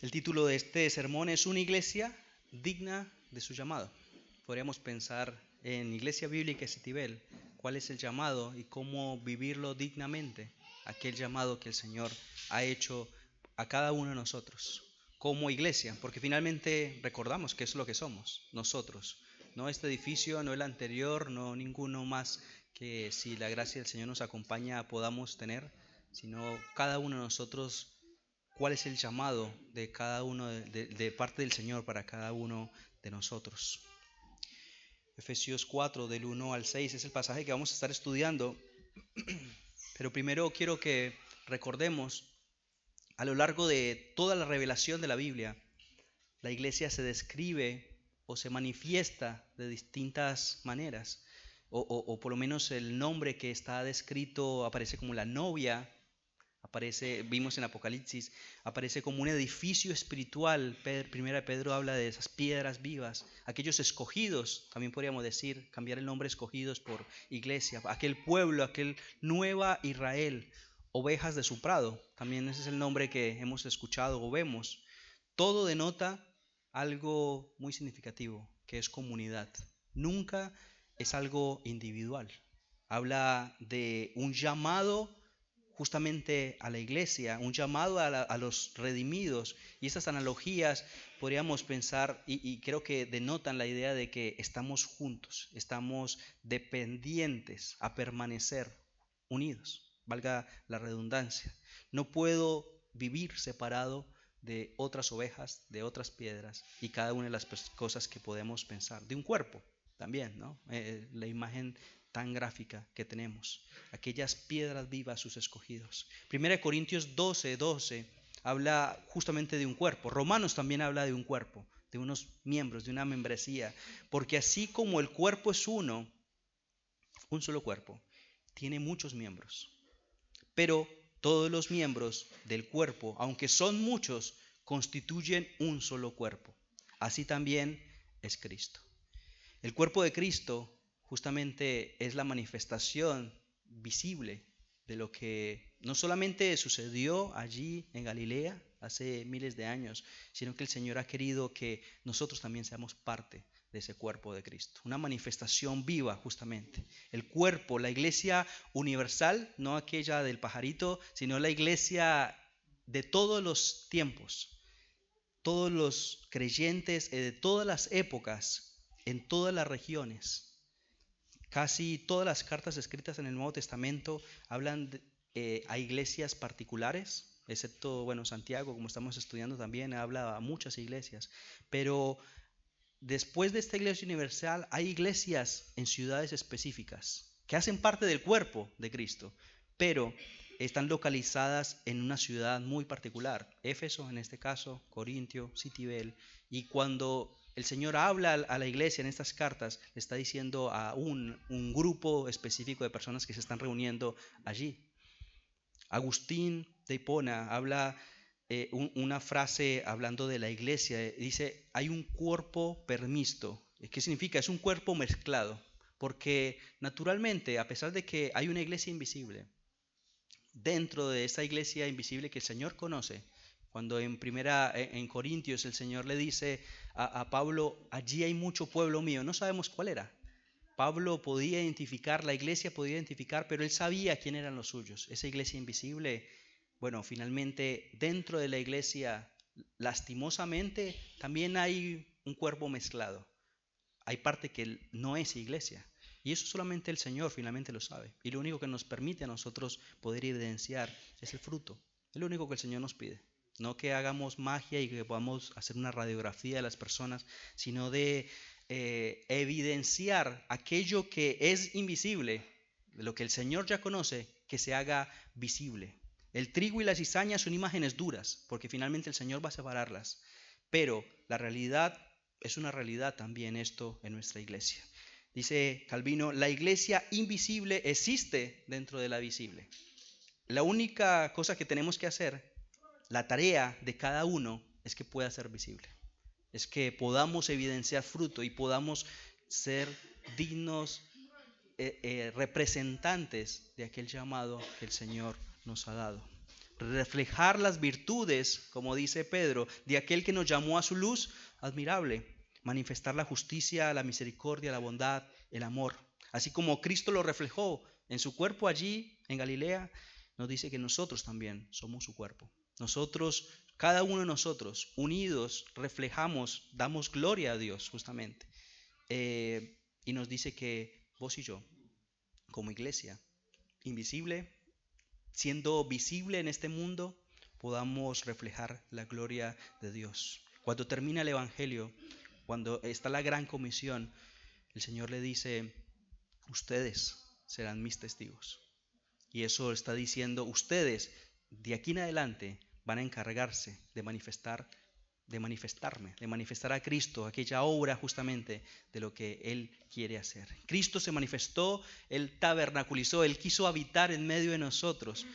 El título de este sermón es Una iglesia digna de su llamado. Podríamos pensar en Iglesia Bíblica Citibel, cuál es el llamado y cómo vivirlo dignamente, aquel llamado que el Señor ha hecho a cada uno de nosotros como iglesia, porque finalmente recordamos que es lo que somos, nosotros, no este edificio, no el anterior, no ninguno más que si la gracia del Señor nos acompaña podamos tener, sino cada uno de nosotros. ¿Cuál es el llamado de cada uno de parte del Señor para cada uno de nosotros? Efesios 4 del 1 al 6 es el pasaje que vamos a estar estudiando, pero primero quiero que recordemos a lo largo de toda la revelación de la Biblia, la iglesia se describe o se manifiesta de distintas maneras, o por lo menos el nombre que está descrito aparece como la novia. Aparece, vimos en Apocalipsis, aparece como un edificio espiritual. Primera de Pedro habla de esas piedras vivas, aquellos escogidos, también podríamos decir, cambiar el nombre escogidos por iglesia, aquel pueblo, aquel nueva Israel, ovejas de su prado, también ese es el nombre que hemos escuchado o vemos. Todo denota algo muy significativo, que es comunidad. Nunca es algo individual. Habla de un llamado justamente a la iglesia, un llamado a los redimidos. Y estas analogías podríamos pensar, y creo que denotan la idea de que estamos juntos, estamos dependientes a permanecer unidos, valga la redundancia. No puedo vivir separado de otras ovejas, de otras piedras y cada una de las cosas que podemos pensar, de un cuerpo también, ¿no? La imagen tan gráfica que tenemos, aquellas piedras vivas, sus escogidos. 1 Corintios 12 habla justamente de un cuerpo. Romanos también habla de un cuerpo, de unos miembros, de una membresía, porque así como el cuerpo es uno, un solo cuerpo, tiene muchos miembros, pero todos los miembros del cuerpo, aunque son muchos, constituyen un solo cuerpo. Así también es Cristo. El cuerpo de Cristo justamente es la manifestación visible de lo que no solamente sucedió allí en Galilea hace miles de años, sino que el Señor ha querido que nosotros también seamos parte de ese cuerpo de Cristo. Una manifestación viva justamente. El cuerpo, la iglesia universal, no aquella del pajarito, sino la iglesia de todos los tiempos, todos los creyentes de todas las épocas, en todas las regiones. Casi todas las cartas escritas en el Nuevo Testamento hablan a iglesias particulares, excepto, bueno, Santiago, como estamos estudiando también, habla a muchas iglesias. Pero después de esta iglesia universal hay iglesias en ciudades específicas que hacen parte del cuerpo de Cristo, pero están localizadas en una ciudad muy particular. Éfeso en este caso, Corintio, Citibel. Y cuando el Señor habla a la iglesia en estas cartas, le está diciendo a un grupo específico de personas que se están reuniendo allí. Agustín de Hipona habla una frase hablando de la iglesia. Dice, hay un cuerpo permisto. ¿Qué significa? Es un cuerpo mezclado. Porque naturalmente, a pesar de que hay una iglesia invisible, dentro de esa iglesia invisible que el Señor conoce, cuando en Corintios el Señor le dice a Pablo, allí hay mucho pueblo mío, no sabemos cuál era. Pablo podía identificar, la iglesia podía identificar, pero él sabía quién eran los suyos. Esa iglesia invisible, bueno, finalmente dentro de la iglesia, lastimosamente, también hay un cuerpo mezclado. Hay parte que no es iglesia. Y eso solamente el Señor finalmente lo sabe. Y lo único que nos permite a nosotros poder evidenciar es el fruto. Es lo único que el Señor nos pide. No que hagamos magia y que podamos hacer una radiografía de las personas, sino de evidenciar aquello que es invisible, lo que el Señor ya conoce, que se haga visible. El trigo y la cizaña son imágenes duras, porque finalmente el Señor va a separarlas. Pero la realidad es una realidad también esto en nuestra iglesia. Dice Calvino, la iglesia invisible existe dentro de la visible. La única cosa que tenemos que hacer, la tarea de cada uno, es que pueda ser visible. Es que podamos evidenciar fruto y podamos ser dignos representantes de aquel llamado que el Señor nos ha dado. reflejar las virtudes, como dice Pedro, de aquel que nos llamó a su luz admirable, manifestar la justicia, la misericordia, la bondad, el amor. Así como Cristo lo reflejó en su cuerpo allí en Galilea, nos dice que nosotros también somos su cuerpo. Nosotros, cada uno de nosotros, unidos, reflejamos, damos gloria a Dios justamente. Y nos dice que vos y yo, como iglesia, invisible, siendo visible en este mundo, podamos reflejar la gloria de Dios. Cuando termina el Evangelio, cuando está la gran comisión, el Señor le dice, ustedes serán mis testigos. Y eso está diciendo, ustedes de aquí en adelante van a encargarse de manifestar, de manifestar a Cristo, aquella obra justamente de lo que Él quiere hacer. Cristo se manifestó, Él tabernaculizó, Él quiso habitar en medio de nosotros.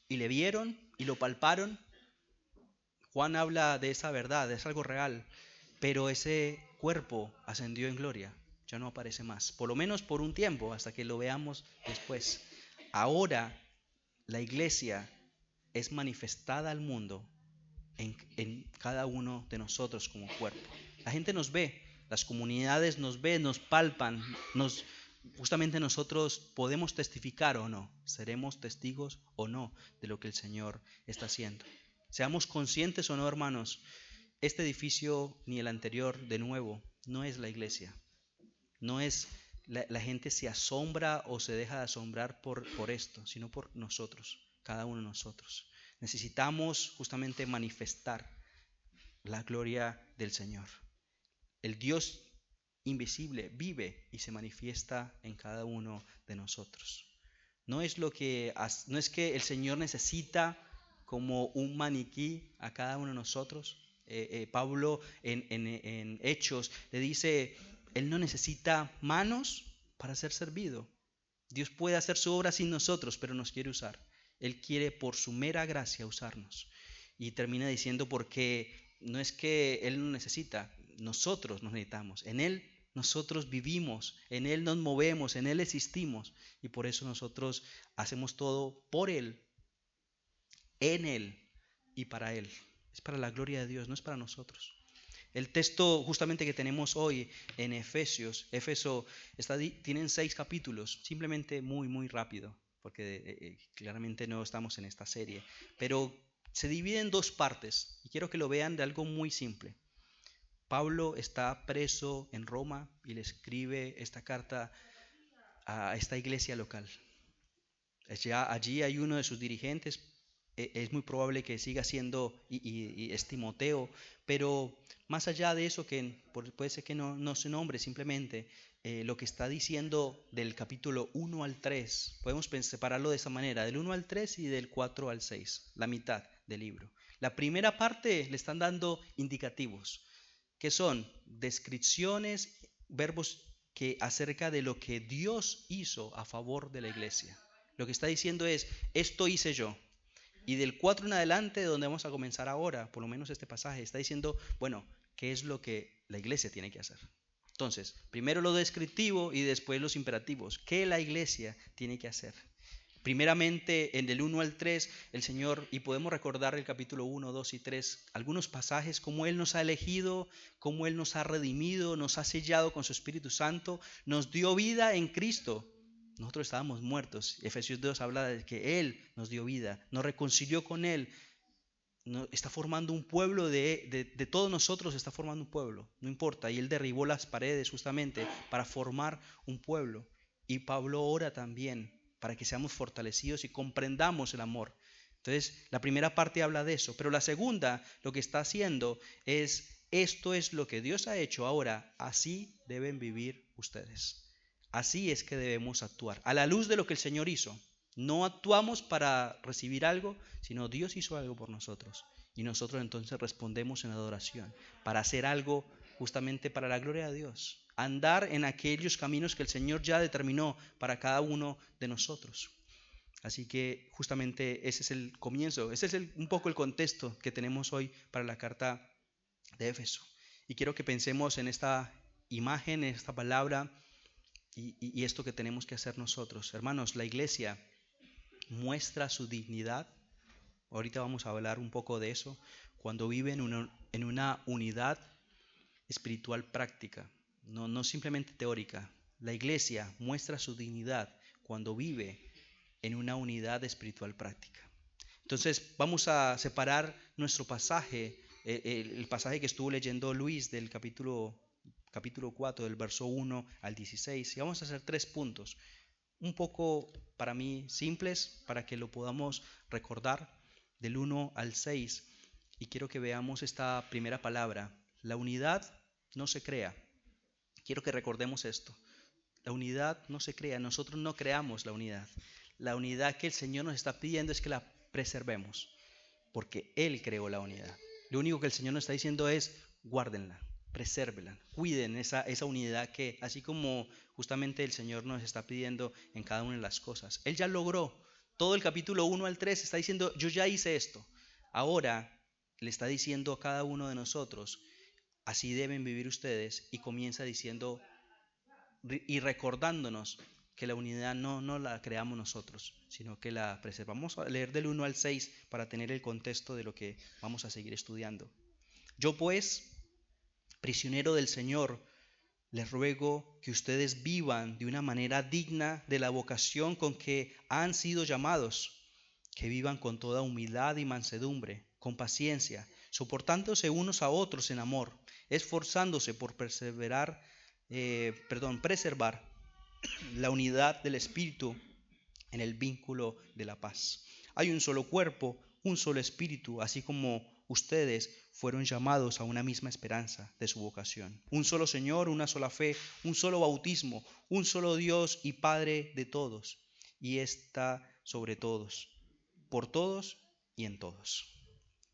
Y le vieron y lo palparon. Juan habla de esa verdad, es algo real, pero ese cuerpo ascendió en gloria, ya no aparece más, por lo menos por un tiempo, hasta que lo veamos después. Ahora la iglesia es manifestada al mundo en cada uno de nosotros como cuerpo. La gente nos ve, las comunidades nos ven, nos palpan, justamente nosotros podemos testificar o no, seremos testigos o no de lo que el Señor está haciendo. Seamos conscientes o no, hermanos, este edificio ni el anterior, de nuevo, no es la iglesia. No es la gente se asombra o se deja de asombrar por esto, sino por nosotros, cada uno de nosotros. Necesitamos justamente manifestar la gloria del Señor. El Dios invisible vive y se manifiesta en cada uno de nosotros. No es que el Señor necesita como un maniquí a cada uno de nosotros. Pablo en Hechos le dice, Él no necesita manos para ser servido. Dios puede hacer su obra sin nosotros, pero nos quiere usar. Él quiere por su mera gracia usarnos. Y termina diciendo, porque no es que Él no necesita, nosotros nos necesitamos. En Él nosotros vivimos, en Él nos movemos, en Él existimos. Y por eso nosotros hacemos todo por Él, en Él y para Él. Es para la gloria de Dios, no es para nosotros. El texto justamente que tenemos hoy en Éfeso tienen 6 capítulos, simplemente muy rápido, porque claramente no estamos en esta serie, pero se divide en 2 partes y quiero que lo vean de algo muy simple. Pablo está preso en Roma y le escribe esta carta a esta iglesia local. Allí hay uno de sus dirigentes, es muy probable que siga siendo y es Timoteo, pero más allá de eso, que puede ser que no se nombre, simplemente lo que está diciendo del capítulo 1 al 3, podemos separarlo de esa manera, del 1 al 3 y del 4 al 6, la mitad del libro. La primera parte le están dando indicativos, que son descripciones, verbos que acerca de lo que Dios hizo a favor de la iglesia. Lo que está diciendo es, esto hice yo. Y del 4 en adelante, de donde vamos a comenzar ahora, por lo menos este pasaje, está diciendo, bueno, ¿qué es lo que la iglesia tiene que hacer? Entonces, primero lo descriptivo y después los imperativos. ¿Qué la iglesia tiene que hacer? Primeramente, en el 1 al 3, el Señor, y podemos recordar el capítulo 1, 2 y 3, algunos pasajes, cómo Él nos ha elegido, cómo Él nos ha redimido, nos ha sellado con su Espíritu Santo, nos dio vida en Cristo. Nosotros estábamos muertos. Efesios 2 habla de que Él nos dio vida, nos reconcilió con Él. Está formando un pueblo de todos nosotros, está formando un pueblo, no importa. Y Él derribó las paredes justamente para formar un pueblo. Y Pablo ora también para que seamos fortalecidos y comprendamos el amor. Entonces, la primera parte habla de eso, pero la segunda lo que está haciendo es, esto es lo que Dios ha hecho, ahora así deben vivir ustedes. Así es que debemos actuar, a la luz de lo que el Señor hizo. No actuamos para recibir algo, sino Dios hizo algo por nosotros. Y nosotros entonces respondemos en adoración, para hacer algo justamente para la gloria de Dios. Andar en aquellos caminos que el Señor ya determinó para cada uno de nosotros. Así que justamente ese es el comienzo, ese es un poco el contexto que tenemos hoy para la carta de Éfeso. Y quiero que pensemos en esta imagen, en esta palabra, y esto que tenemos que hacer nosotros. Hermanos, la iglesia muestra su dignidad Ahorita vamos a hablar un poco de eso. Cuando vive en una unidad espiritual práctica, no simplemente teórica. La iglesia muestra su dignidad cuando vive en una unidad espiritual práctica. Entonces vamos a separar nuestro pasaje, el pasaje que estuvo leyendo Luis del capítulo 4, del verso 1 al 16, y vamos a hacer 3 puntos, un poco para mí simples, para que lo podamos recordar, del 1 al 6, y quiero que veamos esta primera palabra. La unidad no se crea. Quiero que recordemos esto. La unidad no se crea, nosotros no creamos la unidad. La unidad que el Señor nos está pidiendo es que la preservemos, porque Él creó la unidad. Lo único que el Señor nos está diciendo es: guárdenla, presérvela, cuiden esa unidad que, así como justamente el Señor nos está pidiendo en cada una de las cosas. Él ya logró. Todo el capítulo 1 al 3 está diciendo: yo ya hice esto. Ahora le está diciendo a cada uno de nosotros: así deben vivir ustedes, y comienza diciendo y recordándonos que la unidad no la creamos nosotros, sino que la preservamos. Vamos a leer del 1 al 6 para tener el contexto de lo que vamos a seguir estudiando. Yo pues, prisionero del Señor, les ruego que ustedes vivan de una manera digna de la vocación con que han sido llamados, que vivan con toda humildad y mansedumbre, con paciencia, soportándose unos a otros en amor, esforzándose por preservar la unidad del Espíritu en el vínculo de la paz. Hay un solo cuerpo, un solo Espíritu, así como ustedes fueron llamados a una misma esperanza de su vocación. Un solo Señor, una sola fe, un solo bautismo, un solo Dios y Padre de todos, y está sobre todos, por todos y en todos.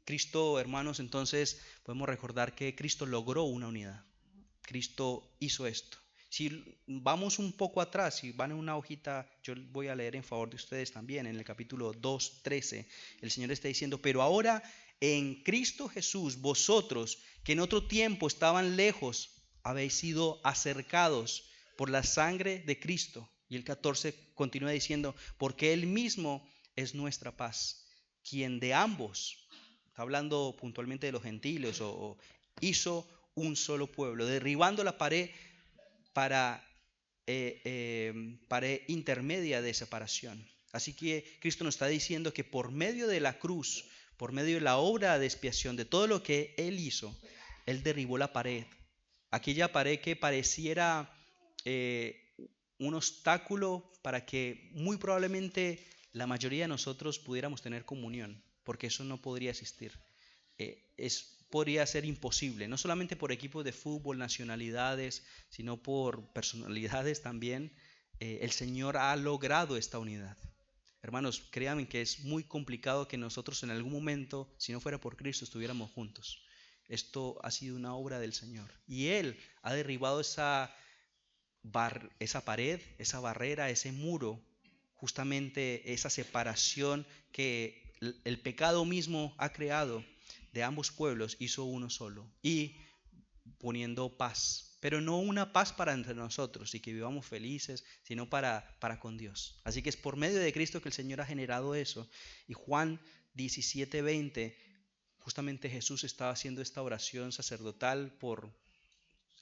Cristo, hermanos, entonces podemos recordar que Cristo logró una unidad. Cristo hizo esto. Si vamos un poco atrás, si van en una hojita, yo voy a leer en favor de ustedes también, en el capítulo 2:13, el Señor está diciendo: pero ahora en Cristo Jesús, vosotros que en otro tiempo estaban lejos, habéis sido acercados por la sangre de Cristo. Y el 14 continúa diciendo: porque Él mismo es nuestra paz, quien de ambos, está hablando puntualmente de los gentiles, hizo un solo pueblo, derribando la para, pared intermedia de separación. Así que Cristo nos está diciendo que por medio de la cruz, por medio de la obra de expiación, de todo lo que Él hizo, Él derribó la pared. Aquella pared que pareciera un obstáculo para que muy probablemente la mayoría de nosotros pudiéramos tener comunión, porque eso no podría existir. Podría ser imposible, no solamente por equipos de fútbol, nacionalidades, sino por personalidades también. El Señor ha logrado esta unidad. Hermanos, créanme que es muy complicado que nosotros en algún momento, si no fuera por Cristo, estuviéramos juntos. Esto ha sido una obra del Señor. Y Él ha derribado esa pared, esa barrera, ese muro, justamente esa separación que el pecado mismo ha creado de ambos pueblos, hizo uno solo, y poniendo paz, pero no una paz para entre nosotros y que vivamos felices, sino para con Dios. Así que es por medio de Cristo que el Señor ha generado eso. Y Juan 17:20, justamente Jesús estaba haciendo esta oración sacerdotal por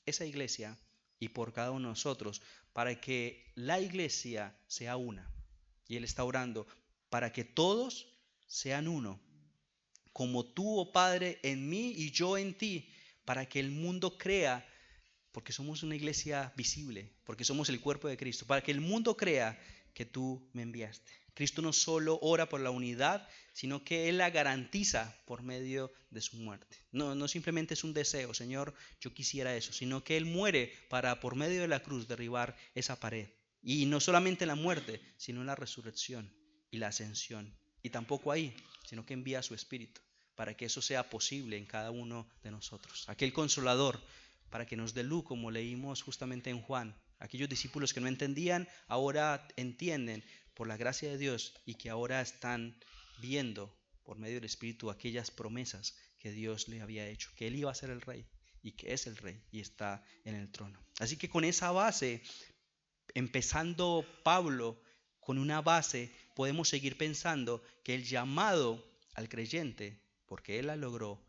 esa iglesia y por cada uno de nosotros, para que la iglesia sea una. Y Él está orando para que todos sean uno, como tú, oh Padre, en mí y yo en ti, para que el mundo crea, porque somos una iglesia visible, porque somos el cuerpo de Cristo, para que el mundo crea que tú me enviaste. Cristo no solo ora por la unidad, sino que Él la garantiza por medio de su muerte. No simplemente es un deseo: Señor, yo quisiera eso, sino que Él muere para, por medio de la cruz, derribar esa pared. Y no solamente la muerte, sino la resurrección y la ascensión. Y tampoco ahí, sino que envía a su Espíritu para que eso sea posible en cada uno de nosotros. Aquel Consolador, para que nos dé luz, como leímos justamente en Juan. Aquellos discípulos que no entendían, ahora entienden por la gracia de Dios, y que ahora están viendo por medio del Espíritu aquellas promesas que Dios le había hecho, que Él iba a ser el Rey, y que es el Rey y está en el trono. Así que con esa base, empezando Pablo con una base, podemos seguir pensando que el llamado al creyente, porque Él la logró,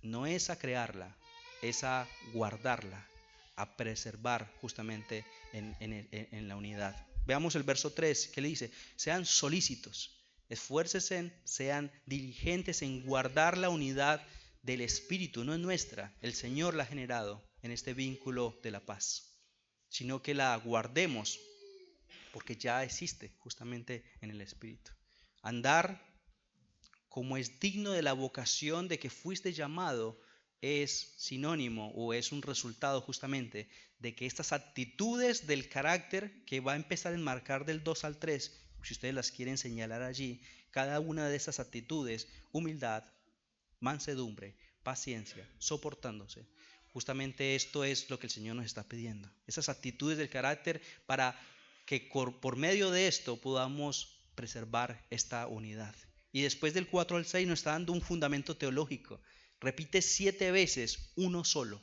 no es a crearla, es a guardarla, a preservar justamente en la unidad. Veamos el verso 3, que le dice: sean solícitos, esfuércense, sean diligentes en guardar la unidad del Espíritu. No es nuestra, el Señor la ha generado en este vínculo de la paz, sino que la guardemos porque ya existe justamente en el Espíritu. Andar como es digno de la vocación de que fuiste llamado es sinónimo o es un resultado justamente de que estas actitudes del carácter que va a empezar a enmarcar del 2 al 3, si ustedes las quieren señalar allí, cada una de esas actitudes: humildad, mansedumbre, paciencia, soportándose. Justamente esto es lo que el Señor nos está pidiendo. Esas actitudes del carácter para que por medio de esto podamos preservar esta unidad. Y después del 4 al 6 nos está dando un fundamento teológico. Repite 7 veces uno solo,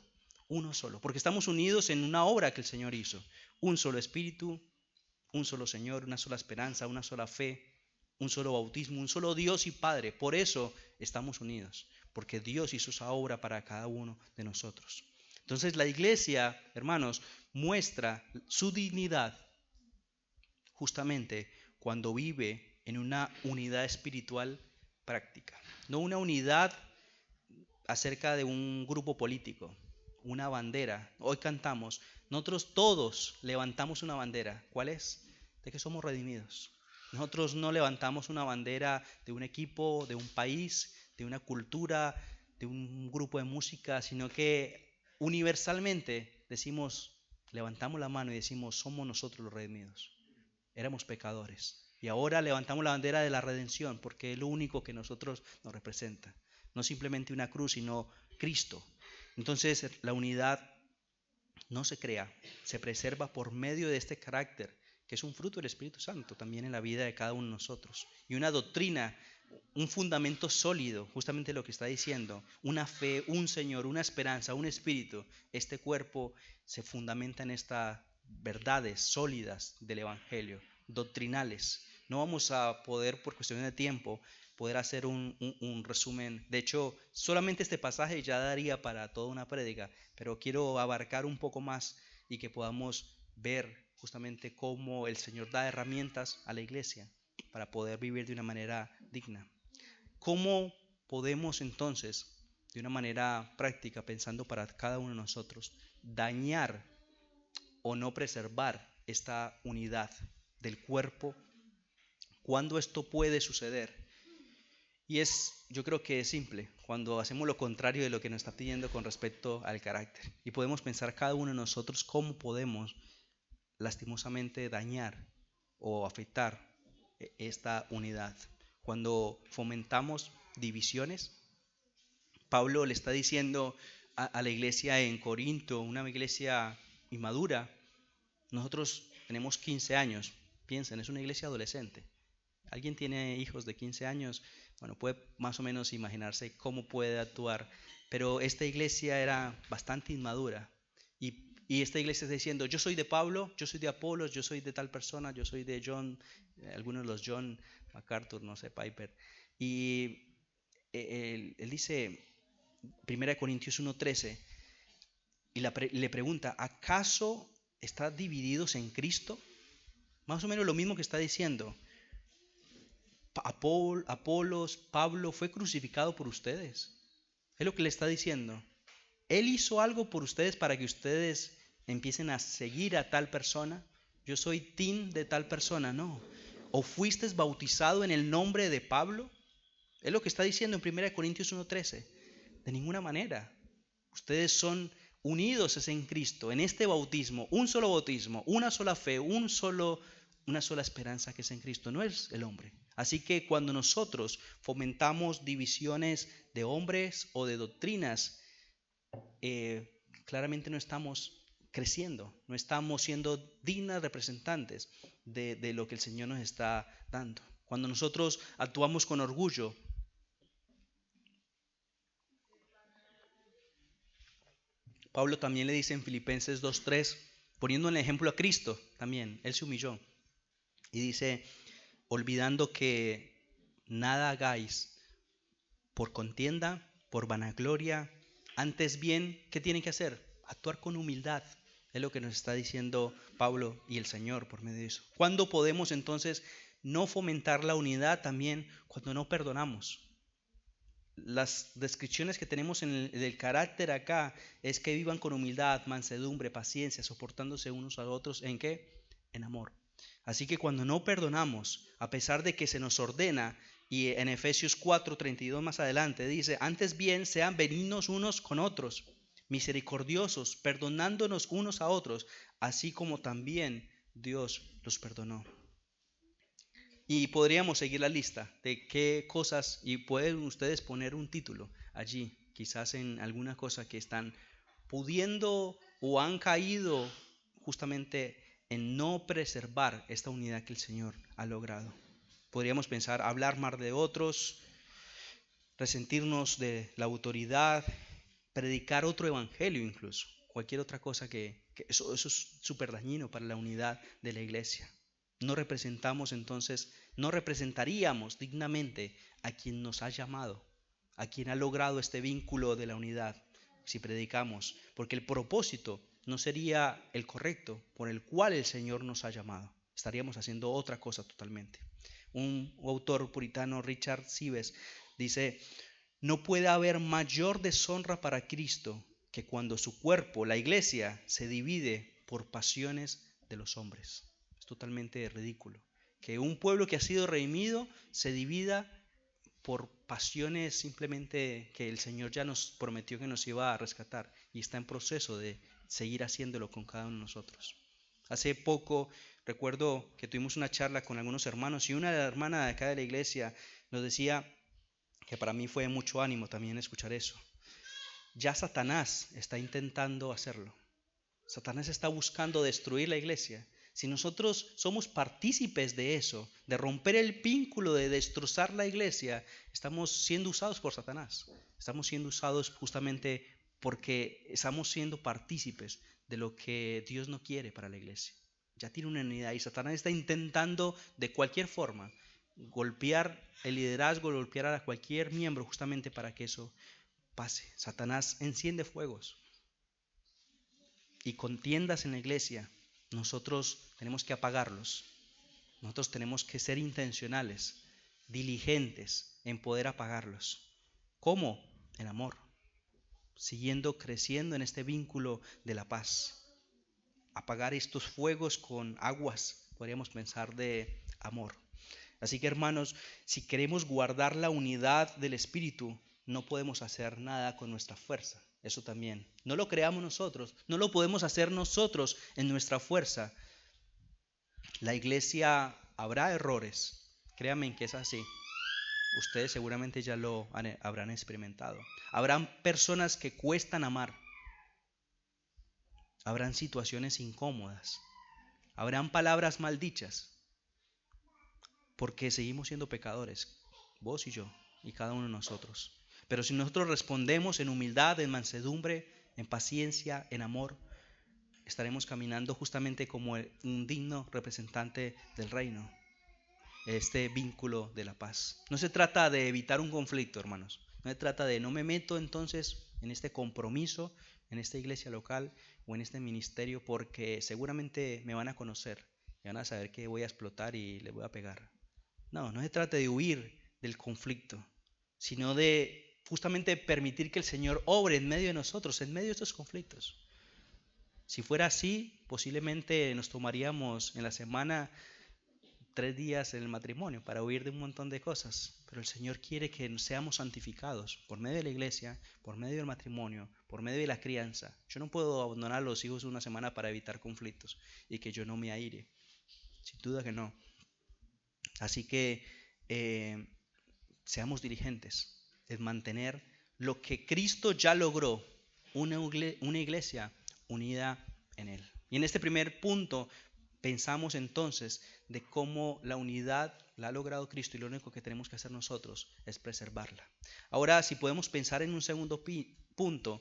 porque estamos unidos en una obra que el Señor hizo. Un solo Espíritu, un solo Señor, una sola esperanza, una sola fe, un solo bautismo, un solo Dios y Padre. Por eso estamos unidos, porque Dios hizo esa obra para cada uno de nosotros. Entonces la iglesia, hermanos, muestra su dignidad justamente cuando vive en una unidad espiritual práctica, no una unidad acerca de un grupo político, una bandera. Hoy cantamos, nosotros todos levantamos una bandera. ¿Cuál es? De que somos redimidos. Nosotros no levantamos una bandera de un equipo, de un país, de una cultura, de un grupo de música, sino que universalmente decimos, levantamos la mano y decimos: somos nosotros los redimidos. Éramos pecadores y ahora levantamos la bandera de la redención, porque es lo único que nosotros nos representa. No simplemente una cruz, sino Cristo. Entonces la unidad no se crea, se preserva por medio de este carácter, que es un fruto del Espíritu Santo también en la vida de cada uno de nosotros. Y una doctrina, un fundamento sólido, justamente lo que está diciendo: una fe, un Señor, una esperanza, un Espíritu. Este cuerpo se fundamenta en estas verdades sólidas del Evangelio, doctrinales. No vamos a poder, por cuestión de tiempo, poder hacer un resumen. De hecho, solamente este pasaje ya daría para toda una prédica, pero quiero abarcar un poco más y que podamos ver justamente cómo el Señor da herramientas a la iglesia para poder vivir de una manera digna. ¿Cómo podemos entonces, de una manera práctica, pensando para cada uno de nosotros, dañar o no preservar esta unidad del cuerpo? ¿Cuándo esto puede suceder? Y yo creo que es simple, cuando hacemos lo contrario de lo que nos está pidiendo con respecto al carácter. Y podemos pensar cada uno de nosotros cómo podemos lastimosamente dañar o afectar esta unidad. Cuando fomentamos divisiones, Pablo le está diciendo a la iglesia en Corinto, una iglesia inmadura: nosotros tenemos 15 años, piensen, es una iglesia adolescente. ¿Alguien tiene hijos de 15 años? Bueno, puede más o menos imaginarse cómo puede actuar, pero esta iglesia era bastante inmadura. Y esta iglesia está diciendo: yo soy de Pablo, yo soy de Apolos, yo soy de tal persona, yo soy de John, algunos de los John MacArthur, no sé, Piper. Y él dice, 1 Corintios 1:13, y le pregunta: ¿acaso están divididos en Cristo? Más o menos lo mismo que está diciendo. Apolos, Pablo fue crucificado por ustedes. Es lo que le está diciendo. Él hizo algo por ustedes para que ustedes empiecen a seguir a tal persona. Yo soy team de tal persona, no. ¿O fuiste bautizado en el nombre de Pablo? Es lo que está diciendo en 1 Corintios 1:13. De ninguna manera. Ustedes son unidos en Cristo, en este bautismo, una sola fe, una sola esperanza, que es en Cristo, no es el hombre. Así que cuando nosotros fomentamos divisiones de hombres o de doctrinas, claramente no estamos creciendo, no estamos siendo dignas representantes de lo que el Señor nos está dando. Cuando nosotros actuamos con orgullo, Pablo también le dice en Filipenses 2:3, poniendo en ejemplo a Cristo también, Él se humilló y dice: olvidando que nada hagáis por contienda, por vanagloria. Antes bien, ¿qué tienen que hacer? Actuar con humildad. Es lo que nos está diciendo Pablo y el Señor por medio de eso. ¿Cuándo podemos entonces no fomentar la unidad también? Cuando no perdonamos. Las descripciones que tenemos del carácter acá es que vivan con humildad, mansedumbre, paciencia, soportándose unos a otros. ¿En qué? En amor. Así que cuando no perdonamos, a pesar de que se nos ordena, y en Efesios 4:32 más adelante dice, antes bien sean benignos unos con otros, misericordiosos, perdonándonos unos a otros, así como también Dios los perdonó. Y podríamos seguir la lista de qué cosas, y pueden ustedes poner un título allí, quizás en alguna cosa que están pudiendo o han caído justamente en no preservar esta unidad que el Señor ha logrado. Podríamos pensar hablar mal de otros, resentirnos de la autoridad, predicar otro evangelio incluso, cualquier otra cosa que eso es súper dañino para la unidad de la iglesia. No representamos entonces, no representaríamos dignamente a quien nos ha llamado, a quien ha logrado este vínculo de la unidad, si predicamos, porque el propósito no sería el correcto por el cual el Señor nos ha llamado. Estaríamos haciendo otra cosa totalmente. Un autor puritano, Richard Sives, dice, no puede haber mayor deshonra para Cristo que cuando su cuerpo, la iglesia, se divide por pasiones de los hombres. Es totalmente ridículo que un pueblo que ha sido redimido se divida por pasiones simplemente que el Señor ya nos prometió que nos iba a rescatar y está en proceso de seguir haciéndolo con cada uno de nosotros. Hace poco recuerdo que tuvimos una charla con algunos hermanos y una hermana de acá de la iglesia nos decía, que para mí fue mucho ánimo también escuchar eso, ya Satanás está intentando hacerlo. Satanás está buscando destruir la iglesia. Si nosotros somos partícipes de eso, de romper el vínculo, de destrozar la iglesia, estamos siendo usados por Satanás. Estamos siendo usados justamente porque estamos siendo partícipes de lo que Dios no quiere para la iglesia. Ya tiene una unidad y Satanás está intentando de cualquier forma golpear el liderazgo, golpear a cualquier miembro justamente para que eso pase. Satanás enciende fuegos y contiendas en la iglesia. Nosotros tenemos que apagarlos. Nosotros tenemos que ser intencionales, diligentes en poder apagarlos. ¿Cómo? En amor, siguiendo creciendo en este vínculo de la paz. Apagar estos fuegos con aguas, podríamos pensar, de amor. Así que hermanos, si queremos guardar la unidad del Espíritu, no podemos hacer nada con nuestra fuerza. Eso también. No lo creamos nosotros, no lo podemos hacer nosotros en nuestra fuerza. La iglesia habrá errores, créanme que es así. Ustedes seguramente ya lo habrán experimentado. Habrán personas que cuestan amar. Habrán situaciones incómodas. Habrán palabras maldichas. Porque seguimos siendo pecadores, vos y yo, y cada uno de nosotros. Pero si nosotros respondemos en humildad, en mansedumbre, en paciencia, en amor, estaremos caminando justamente como un digno representante del reino, este vínculo de la paz. No se trata de evitar un conflicto, hermanos. No se trata de no me meto entonces en este compromiso, en esta iglesia local o en este ministerio porque seguramente me van a conocer, me van a saber que voy a explotar y le voy a pegar. No, no se trata de huir del conflicto, sino de justamente permitir que el Señor obre en medio de nosotros, en medio de estos conflictos. Si fuera así, posiblemente nos tomaríamos en la semana 3 días en el matrimonio para huir de un montón de cosas. Pero el Señor quiere que seamos santificados por medio de la iglesia, por medio del matrimonio, por medio de la crianza. Yo no puedo abandonar a los hijos una semana para evitar conflictos y que yo no me aire. Sin duda que no. Así que seamos diligentes en mantener lo que Cristo ya logró, una iglesia unida en Él. Y en este primer punto pensamos entonces de cómo la unidad la ha logrado Cristo y lo único que tenemos que hacer nosotros es preservarla. Ahora, si podemos pensar en un segundo punto,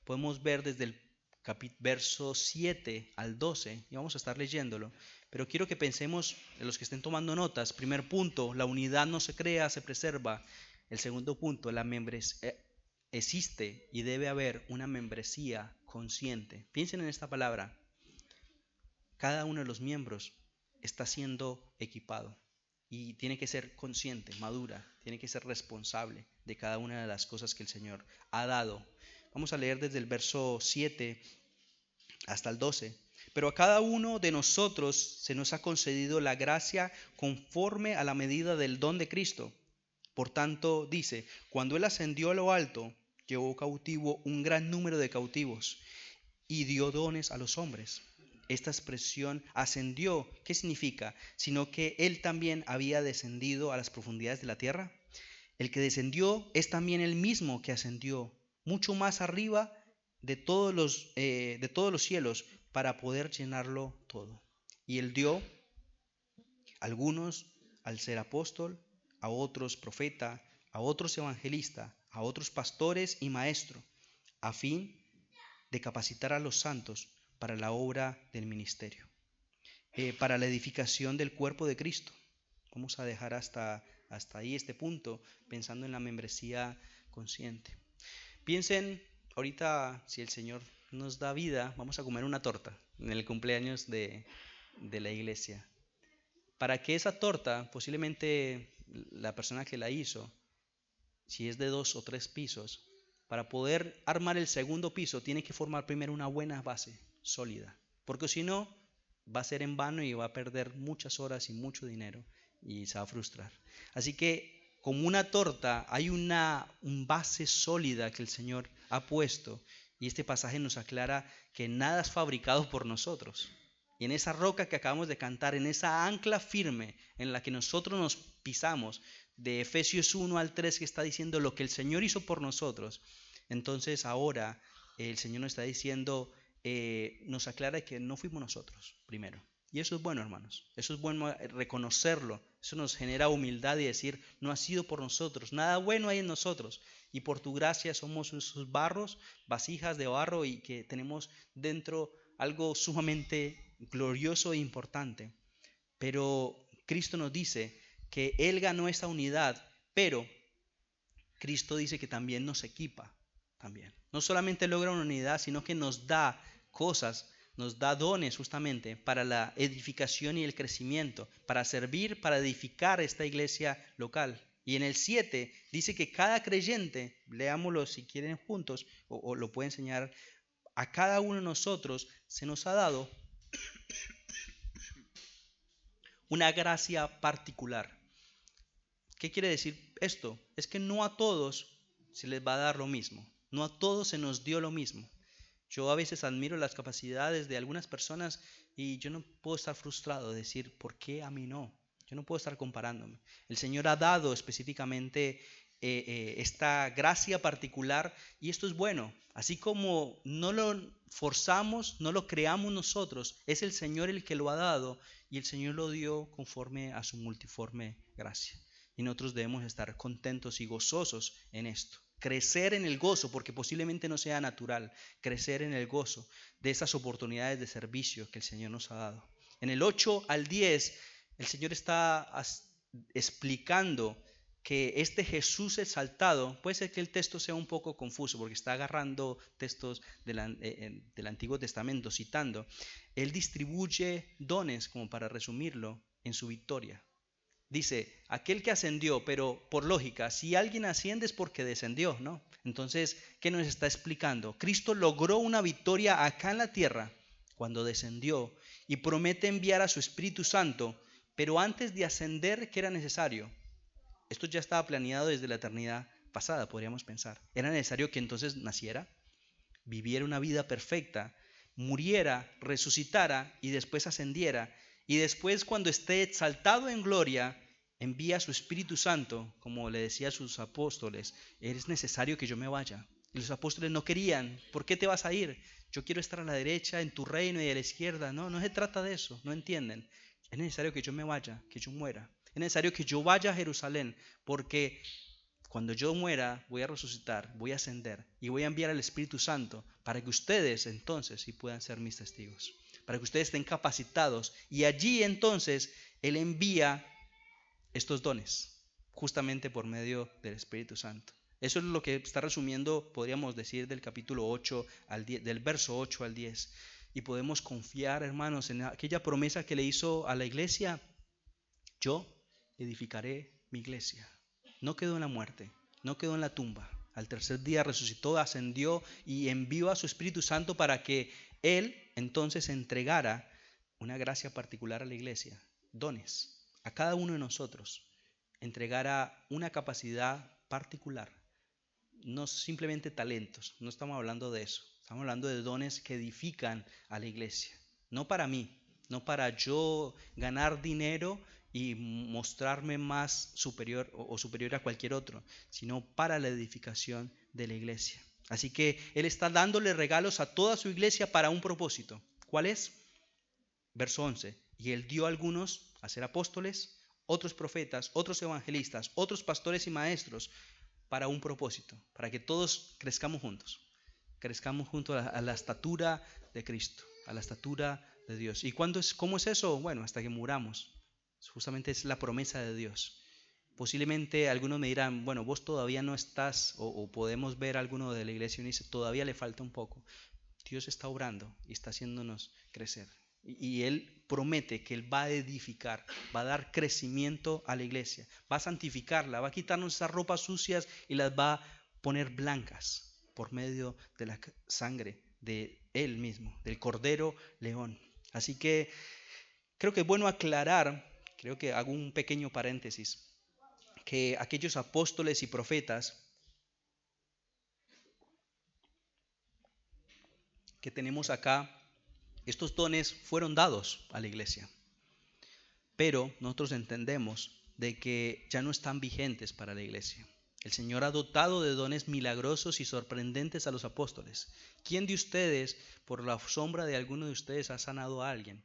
podemos ver desde el verso 7 al 12, y vamos a estar leyéndolo, pero quiero que pensemos, en los que estén tomando notas, primer punto, la unidad no se crea, se preserva. El segundo punto, existe y debe haber una membresía consciente. Piensen en esta palabra. Cada uno de los miembros está siendo equipado y tiene que ser consciente, madura, tiene que ser responsable de cada una de las cosas que el Señor ha dado. Vamos a leer desde el verso 7 hasta el 12. Pero a cada uno de nosotros se nos ha concedido la gracia conforme a la medida del don de Cristo. Por tanto, dice, cuando Él ascendió a lo alto, llevó cautivo un gran número de cautivos y dio dones a los hombres. Esta expresión ascendió, ¿qué significa? Sino que Él también había descendido a las profundidades de la tierra. El que descendió es también el mismo que ascendió mucho más arriba de todos los cielos para poder llenarlo todo. Y Él dio algunos al ser apóstol, a otros profeta, a otros evangelista, a otros pastores y maestros, a fin de capacitar a los santos para la obra del ministerio, para la edificación del cuerpo de Cristo. Vamos a dejar hasta ahí este punto, pensando en la membresía consciente. Piensen, ahorita si el Señor nos da vida, vamos a comer una torta en el cumpleaños de la iglesia. Para que esa torta, posiblemente la persona que la hizo, si es de 2 o 3 pisos, para poder armar el segundo piso, tiene que formar primero una buena base sólida. Porque si no, va a ser en vano y va a perder muchas horas y mucho dinero y se va a frustrar. Así que, como una torta, hay una base sólida que el Señor ha puesto. Y este pasaje nos aclara que nada es fabricado por nosotros. Y en esa roca que acabamos de cantar, en esa ancla firme en la que nosotros nos pisamos, de Efesios 1 al 3, que está diciendo lo que el Señor hizo por nosotros, entonces ahora el Señor nos está diciendo, nos aclara que no fuimos nosotros primero. Y eso es bueno, hermanos. Eso es bueno reconocerlo. Eso nos genera humildad y decir, no ha sido por nosotros. Nada bueno hay en nosotros. Y por tu gracia somos esos barros, vasijas de barro y que tenemos dentro algo sumamente glorioso e importante. Pero Cristo nos dice que Él ganó esta unidad, pero Cristo dice que también nos equipa. También. No solamente logra una unidad, sino que nos da cosas, nos da dones justamente para la edificación y el crecimiento, para servir, para edificar esta iglesia local. Y en el 7 dice que cada creyente, leámoslo si quieren juntos, o lo puede enseñar, a cada uno de nosotros se nos ha dado una gracia particular. ¿Qué quiere decir esto? Es que no a todos se les va a dar lo mismo. No a todos se nos dio lo mismo. Yo a veces admiro las capacidades de algunas personas y yo no puedo estar frustrado de decir, ¿por qué a mí no? Yo no puedo estar comparándome. El Señor ha dado específicamente esta gracia particular y esto es bueno. Así como no lo forzamos, no lo creamos nosotros, es el Señor el que lo ha dado y el Señor lo dio conforme a su multiforme gracia. Y nosotros debemos estar contentos y gozosos en esto. Crecer en el gozo, porque posiblemente no sea natural, crecer en el gozo de esas oportunidades de servicio que el Señor nos ha dado. En el 8 al 10, el Señor está explicando que este Jesús exaltado, puede ser que el texto sea un poco confuso, porque está agarrando textos del Antiguo Testamento, citando. Él distribuye dones, como para resumirlo, en su victoria. Dice, aquel que ascendió, pero por lógica, si alguien asciende es porque descendió, ¿no? Entonces, ¿qué nos está explicando? Cristo logró una victoria acá en la tierra cuando descendió y promete enviar a su Espíritu Santo, pero antes de ascender, ¿qué era necesario? Esto ya estaba planeado desde la eternidad pasada, podríamos pensar. Era necesario que entonces naciera, viviera una vida perfecta, muriera, resucitara y después ascendiera. Y después, cuando esté exaltado en gloria, envía a su Espíritu Santo, como le decía a sus apóstoles, es necesario que yo me vaya. Y los apóstoles no querían, ¿por qué te vas a ir? Yo quiero estar a la derecha, en tu reino y a la izquierda. No, no se trata de eso, no entienden. Es necesario que yo me vaya, que yo muera. Es necesario que yo vaya a Jerusalén, porque cuando yo muera voy a resucitar, voy a ascender y voy a enviar al Espíritu Santo para que ustedes entonces sí puedan ser mis testigos, para que ustedes estén capacitados y allí entonces Él envía estos dones. justamente por medio del Espíritu Santo. Eso es lo que está resumiendo, podríamos decir, del capítulo 8 al 10, del verso 8 al 10. Y podemos confiar, hermanos, en aquella promesa que le hizo a la iglesia. Yo edificaré mi iglesia. No quedó en la muerte, no quedó en la tumba. Al tercer día resucitó, ascendió y envió a su Espíritu Santo para que Él entonces entregara una gracia particular a la iglesia, dones, a cada uno de nosotros, entregara una capacidad particular, no simplemente talentos, no estamos hablando de eso, estamos hablando de dones que edifican a la iglesia, no para mí, no para yo ganar dinero y mostrarme más superior o superior a cualquier otro, sino para la edificación de la iglesia. Así que Él está dándole regalos a toda su iglesia para un propósito. ¿Cuál es? Verso 11. Y Él dio a algunos a ser apóstoles, otros profetas, otros evangelistas, otros pastores y maestros, para un propósito, para que todos crezcamos juntos a la estatura de Cristo, a la estatura de Dios. ¿Y cómo es eso? Bueno, hasta que muramos. Justamente es la promesa de Dios. Posiblemente algunos me dirán, bueno, vos todavía no estás, o podemos ver a alguno de la iglesia y dice, todavía le falta un poco. Dios está obrando y está haciéndonos crecer. Y Él promete que Él va a edificar, va a dar crecimiento a la iglesia, va a santificarla, va a quitarnos esas ropas sucias y las va a poner blancas por medio de la sangre de Él mismo, del Cordero León. Así que creo que es bueno aclarar, creo que hago un pequeño paréntesis, que aquellos apóstoles y profetas que tenemos acá, estos dones fueron dados a la iglesia, pero nosotros entendemos de que ya no están vigentes para la iglesia. El Señor ha dotado de dones milagrosos y sorprendentes a los apóstoles. ¿Quién de ustedes, por la sombra de alguno de ustedes, ha sanado a alguien?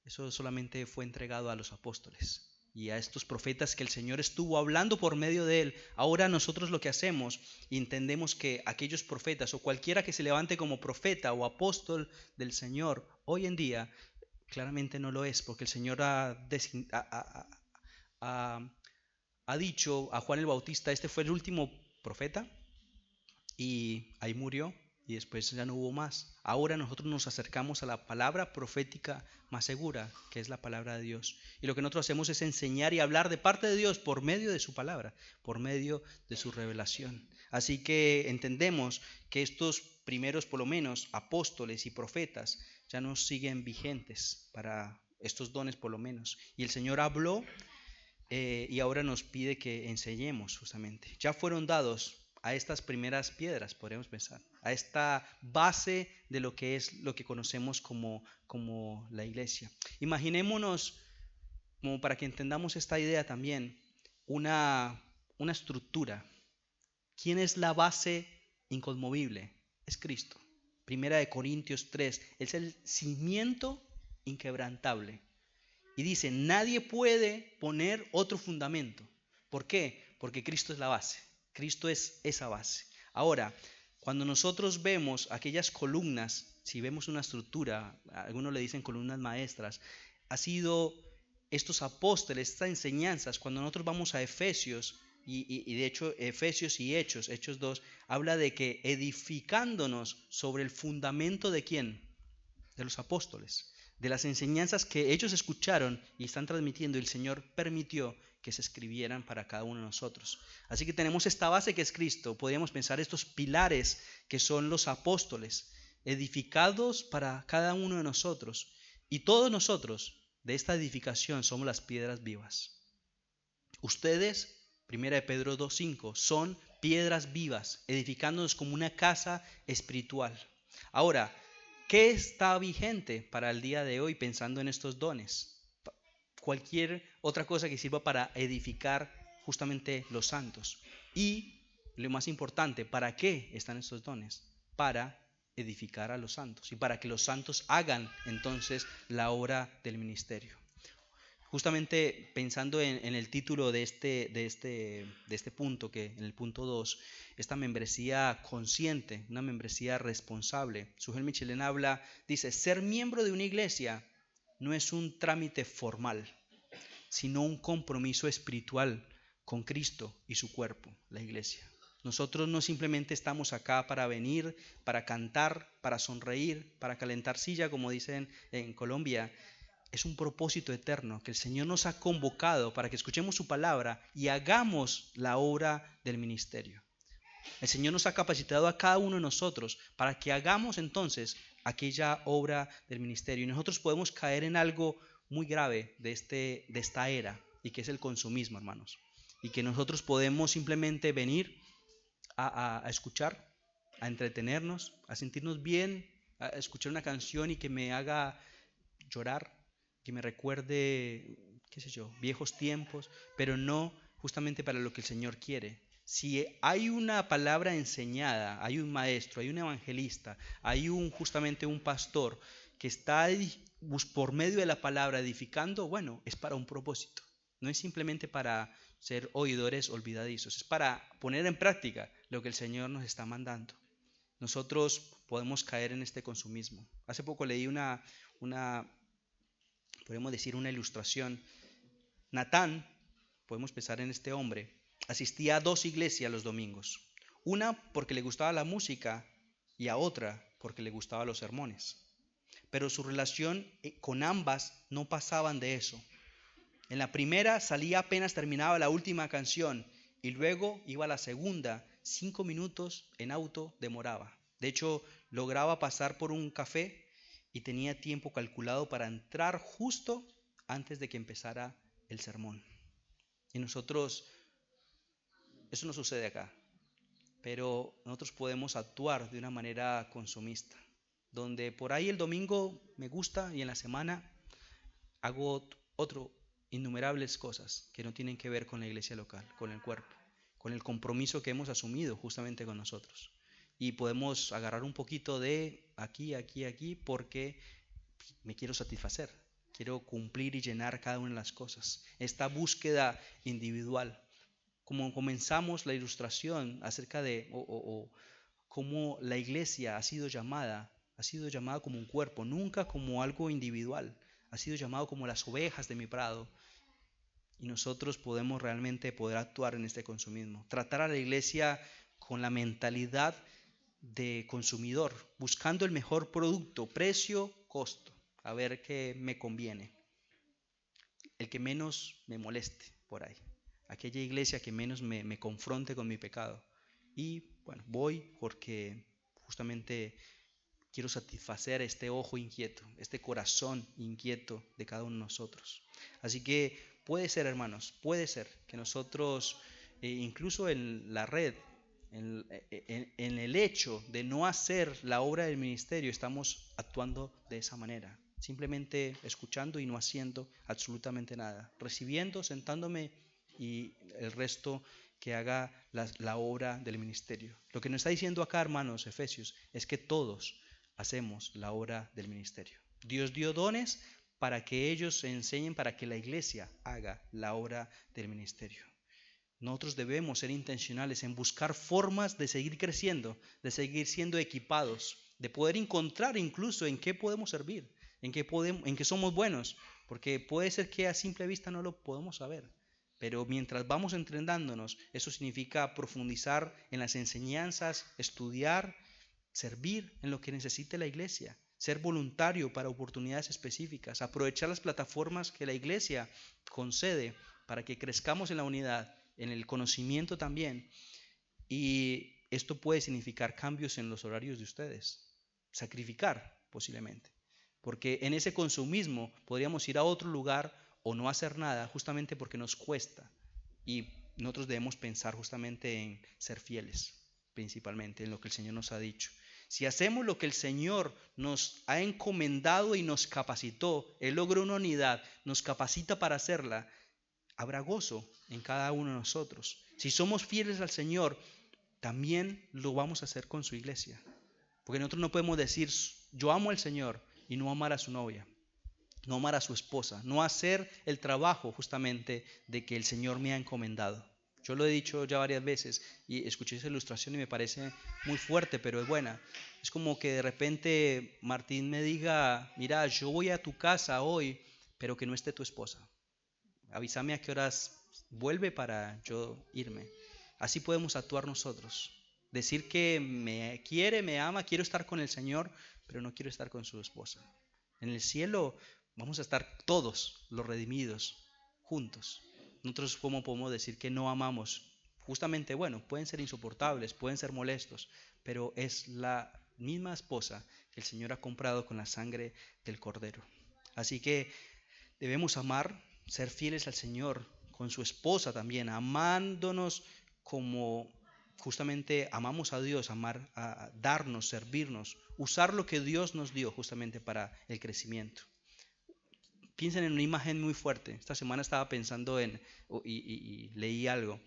Eso solamente fue entregado a los apóstoles y a estos profetas que el Señor estuvo hablando por medio de él. Ahora nosotros lo que hacemos y entendemos que aquellos profetas o cualquiera que se levante como profeta o apóstol del Señor hoy en día claramente no lo es, porque el Señor ha dicho a Juan el Bautista, este fue el último profeta y ahí murió y después ya no hubo más. Ahora nosotros nos acercamos a la palabra profética más segura, que es la palabra de Dios. Y lo que nosotros hacemos es enseñar y hablar de parte de Dios por medio de su palabra, por medio de su revelación. Así que entendemos que estos primeros, por lo menos, apóstoles y profetas, ya no siguen vigentes para estos dones, por lo menos. Y el Señor habló y ahora nos pide que enseñemos justamente. Ya fueron dados a estas primeras piedras, podríamos pensar, a esta base de lo que es lo que conocemos como la iglesia. Imaginémonos, como para que entendamos esta idea también, una estructura. ¿Quién es la base inconmovible? Es Cristo. Primera de Corintios 3, es el cimiento inquebrantable. Y dice, nadie puede poner otro fundamento. ¿Por qué? Porque Cristo es la base. Cristo es esa base. Ahora, cuando nosotros vemos aquellas columnas, si vemos una estructura, algunos le dicen columnas maestras, ha sido estos apóstoles, estas enseñanzas, cuando nosotros vamos a Efesios, y de hecho Efesios y Hechos 2, habla de que edificándonos sobre el fundamento de ¿quién? De los apóstoles, de las enseñanzas que ellos escucharon y están transmitiendo, y el Señor permitió que se escribieran para cada uno de nosotros. Así que tenemos esta base que es Cristo. Podríamos pensar estos pilares que son los apóstoles, edificados para cada uno de nosotros. Y todos nosotros de esta edificación somos las piedras vivas. Ustedes, 1 Pedro 2:5, son piedras vivas, edificándonos como una casa espiritual. Ahora, ¿qué está vigente para el día de hoy pensando en estos dones? Cualquier otra cosa que sirva para edificar justamente los santos. Y lo más importante, ¿para qué están estos dones? Para edificar a los santos y para que los santos hagan entonces la obra del ministerio. Justamente pensando en el título de este punto, que en el punto 2, esta membresía consciente, una membresía responsable. Sujel Michelén habla, dice, ser miembro de una iglesia no es un trámite formal, sino un compromiso espiritual con Cristo y su cuerpo, la iglesia. Nosotros no simplemente estamos acá para venir, para cantar, para sonreír, para calentar silla, como dicen en Colombia. Es un propósito eterno que el Señor nos ha convocado para que escuchemos su palabra y hagamos la obra del ministerio. El Señor nos ha capacitado a cada uno de nosotros para que hagamos entonces aquella obra del ministerio. Y nosotros podemos caer en algo muy grave de esta era, y que es el consumismo, hermanos. Y que nosotros podemos simplemente venir a escuchar, a entretenernos, a sentirnos bien, a escuchar una canción y que me haga llorar, que me recuerde, qué sé yo, viejos tiempos, pero no justamente para lo que el Señor quiere. Si hay una palabra enseñada, hay un maestro, hay un evangelista, hay justamente un pastor que está por medio de la palabra edificando, bueno, es para un propósito. No es simplemente para ser oidores olvidadizos, es para poner en práctica lo que el Señor nos está mandando. Nosotros podemos caer en este consumismo. Hace poco leí podemos decir, una ilustración. Natán, podemos pensar en este hombre, asistía a 2 iglesias los domingos. Una porque le gustaba la música y a otra porque le gustaban los sermones. Pero su relación con ambas no pasaban de eso. En la primera salía apenas terminaba la última canción y luego iba a la segunda. 5 minutos en auto demoraba. De hecho, lograba pasar por un café y tenía tiempo calculado para entrar justo antes de que empezara el sermón. Y nosotros, eso no sucede acá, pero nosotros podemos actuar de una manera consumista, donde por ahí el domingo me gusta y en la semana hago innumerables cosas que no tienen que ver con la iglesia local, con el cuerpo, con el compromiso que hemos asumido justamente con nosotros. Y podemos agarrar un poquito de aquí, porque me quiero satisfacer, quiero cumplir y llenar cada una de las cosas. Esta búsqueda individual. Como comenzamos la ilustración acerca de cómo la iglesia ha sido llamada como un cuerpo, nunca como algo individual. Ha sido llamado como las ovejas de mi prado. Y nosotros podemos realmente poder actuar en este consumismo. Tratar a la iglesia con la mentalidad de consumidor, buscando el mejor producto, precio, costo, a ver qué me conviene, el que menos me moleste por ahí, aquella iglesia que menos me confronte con mi pecado. Y bueno, voy porque justamente quiero satisfacer este ojo inquieto, este corazón inquieto de cada uno de nosotros. Así que puede ser, hermanos, puede ser que nosotros, incluso en la red, en el hecho de no hacer la obra del ministerio, estamos actuando de esa manera. Simplemente escuchando y no haciendo absolutamente nada. Recibiendo, sentándome y el resto que haga la obra del ministerio. Lo que nos está diciendo acá, hermanos, Efesios, es que todos hacemos la obra del ministerio. Dios dio dones para que ellos enseñen, para que la iglesia haga la obra del ministerio. Nosotros debemos ser intencionales en buscar formas de seguir creciendo, de seguir siendo equipados, de poder encontrar incluso en qué podemos servir, en qué somos buenos, porque puede ser que a simple vista no lo podemos saber. Pero mientras vamos entrenándonos, eso significa profundizar en las enseñanzas, estudiar, servir en lo que necesite la iglesia, ser voluntario para oportunidades específicas, aprovechar las plataformas que la iglesia concede para que crezcamos en la unidad, en el conocimiento también. Y esto puede significar cambios en los horarios de ustedes, sacrificar posiblemente, porque en ese consumismo podríamos ir a otro lugar o no hacer nada justamente porque nos cuesta, y nosotros debemos pensar justamente en ser fieles, principalmente en lo que el Señor nos ha dicho. Si hacemos lo que el Señor nos ha encomendado y nos capacitó, Él logró una unidad, nos capacita para hacerla, habrá gozo en cada uno de nosotros. Si somos fieles al Señor, también lo vamos a hacer con su iglesia. Porque nosotros no podemos decir, yo amo al Señor, y no amar a su novia, no amar a su esposa, no hacer el trabajo justamente de que el Señor me ha encomendado. Yo lo he dicho ya varias veces y escuché esa ilustración y me parece muy fuerte, pero es buena. Es como que de repente Martín me diga, mira, yo voy a tu casa hoy, pero que no esté tu esposa. Avísame a qué horas vuelve para yo irme. Así podemos actuar nosotros. Decir que me quiere, me ama, quiero estar con el Señor, pero no quiero estar con su esposa. En el cielo vamos a estar todos los redimidos juntos. Nosotros, ¿cómo podemos decir que no amamos? Justamente, bueno, pueden ser insoportables, pueden ser molestos, pero es la misma esposa que el Señor ha comprado con la sangre del Cordero. Así que debemos amar, ser fieles al Señor, con su esposa también, amándonos como justamente amamos a Dios, amar, a darnos, servirnos, usar lo que Dios nos dio justamente para el crecimiento. Piensen en una imagen muy fuerte. Esta semana estaba pensando y leí algo.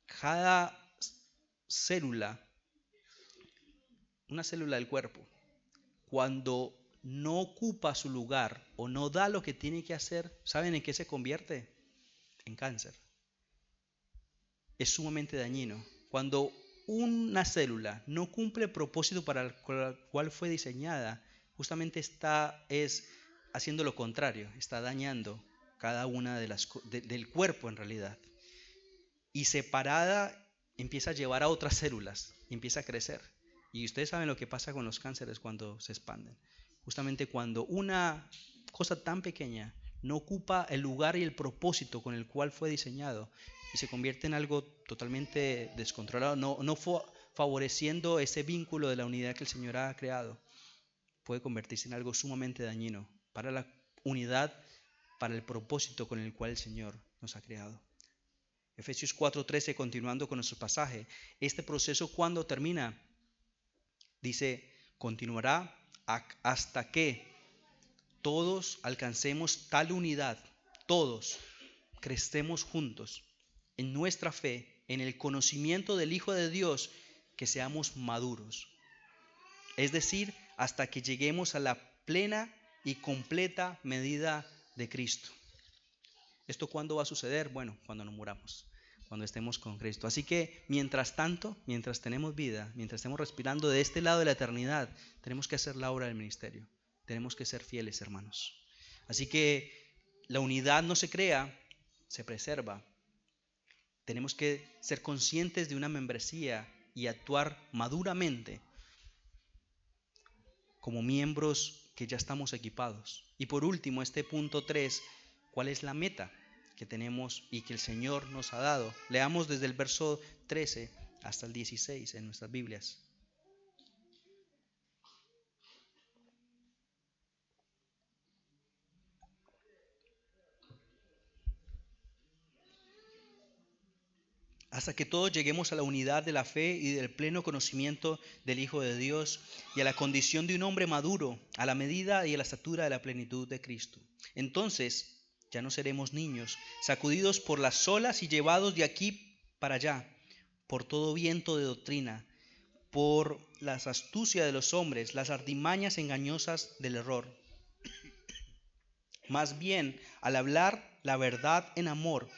Cada célula, una célula del cuerpo, cuando no ocupa su lugar o no da lo que tiene que hacer, ¿saben en qué se convierte? En cáncer. Es sumamente dañino. Cuando una célula no cumple el propósito para el cual fue diseñada, justamente es haciendo lo contrario, está dañando cada una del cuerpo en realidad. Y separada empieza a llevar a otras células, empieza a crecer. Y ustedes saben lo que pasa con los cánceres cuando se expanden. Justamente cuando una cosa tan pequeña no ocupa el lugar y el propósito con el cual fue diseñado y se convierte en algo totalmente descontrolado, no favoreciendo ese vínculo de la unidad que el Señor ha creado, puede convertirse en algo sumamente dañino para la unidad, para el propósito con el cual el Señor nos ha creado. Efesios 4:13, continuando con nuestro pasaje, este proceso cuando termina, dice, continuará hasta que todos alcancemos tal unidad, todos crecemos juntos en nuestra fe, en el conocimiento del Hijo de Dios, que seamos maduros. Es decir, hasta que lleguemos a la plena y completa medida de Cristo. ¿Esto cuándo va a suceder? Bueno, cuando nos muramos, cuando estemos con Cristo. Así que, mientras tanto, mientras tenemos vida, mientras estemos respirando de este lado de la eternidad, tenemos que hacer la obra del ministerio. Tenemos que ser fieles, hermanos. Así que la unidad no se crea, se preserva. Tenemos que ser conscientes de una membresía y actuar maduramente como miembros que ya estamos equipados. Y por último, este punto 3, ¿cuál es la meta que tenemos y que el Señor nos ha dado? Leamos desde el verso 13 hasta el 16 en nuestras Biblias. Hasta que todos lleguemos a la unidad de la fe y del pleno conocimiento del Hijo de Dios y a la condición de un hombre maduro, a la medida y a la estatura de la plenitud de Cristo. Entonces ya no seremos niños, sacudidos por las olas y llevados de aquí para allá, por todo viento de doctrina, por las astucias de los hombres, las artimañas engañosas del error. Más bien, al hablar la verdad en amor,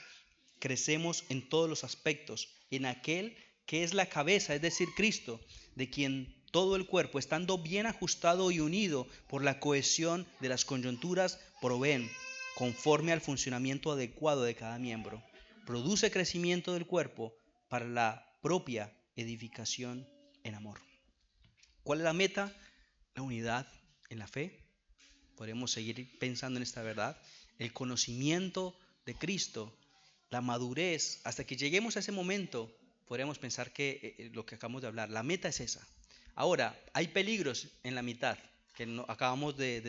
crecemos en todos los aspectos, en aquel que es la cabeza, es decir, Cristo, de quien todo el cuerpo, estando bien ajustado y unido por la cohesión de las coyunturas, proveen, conforme al funcionamiento adecuado de cada miembro, produce crecimiento del cuerpo para la propia edificación en amor. ¿Cuál es la meta? La unidad en la fe. Podemos seguir pensando en esta verdad. El conocimiento de Cristo, la madurez, hasta que lleguemos a ese momento, podríamos pensar que lo que acabamos de hablar, la meta es esa. Ahora, hay peligros en la mitad que acabamos de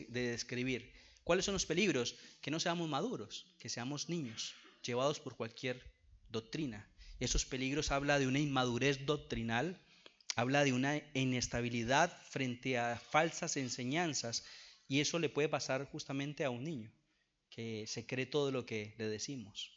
describir. ¿Cuáles son los peligros? Que no seamos maduros, que seamos niños, llevados por cualquier doctrina. Esos peligros habla de una inmadurez doctrinal, habla de una inestabilidad frente a falsas enseñanzas, y eso le puede pasar justamente a un niño que se cree todo lo que le decimos,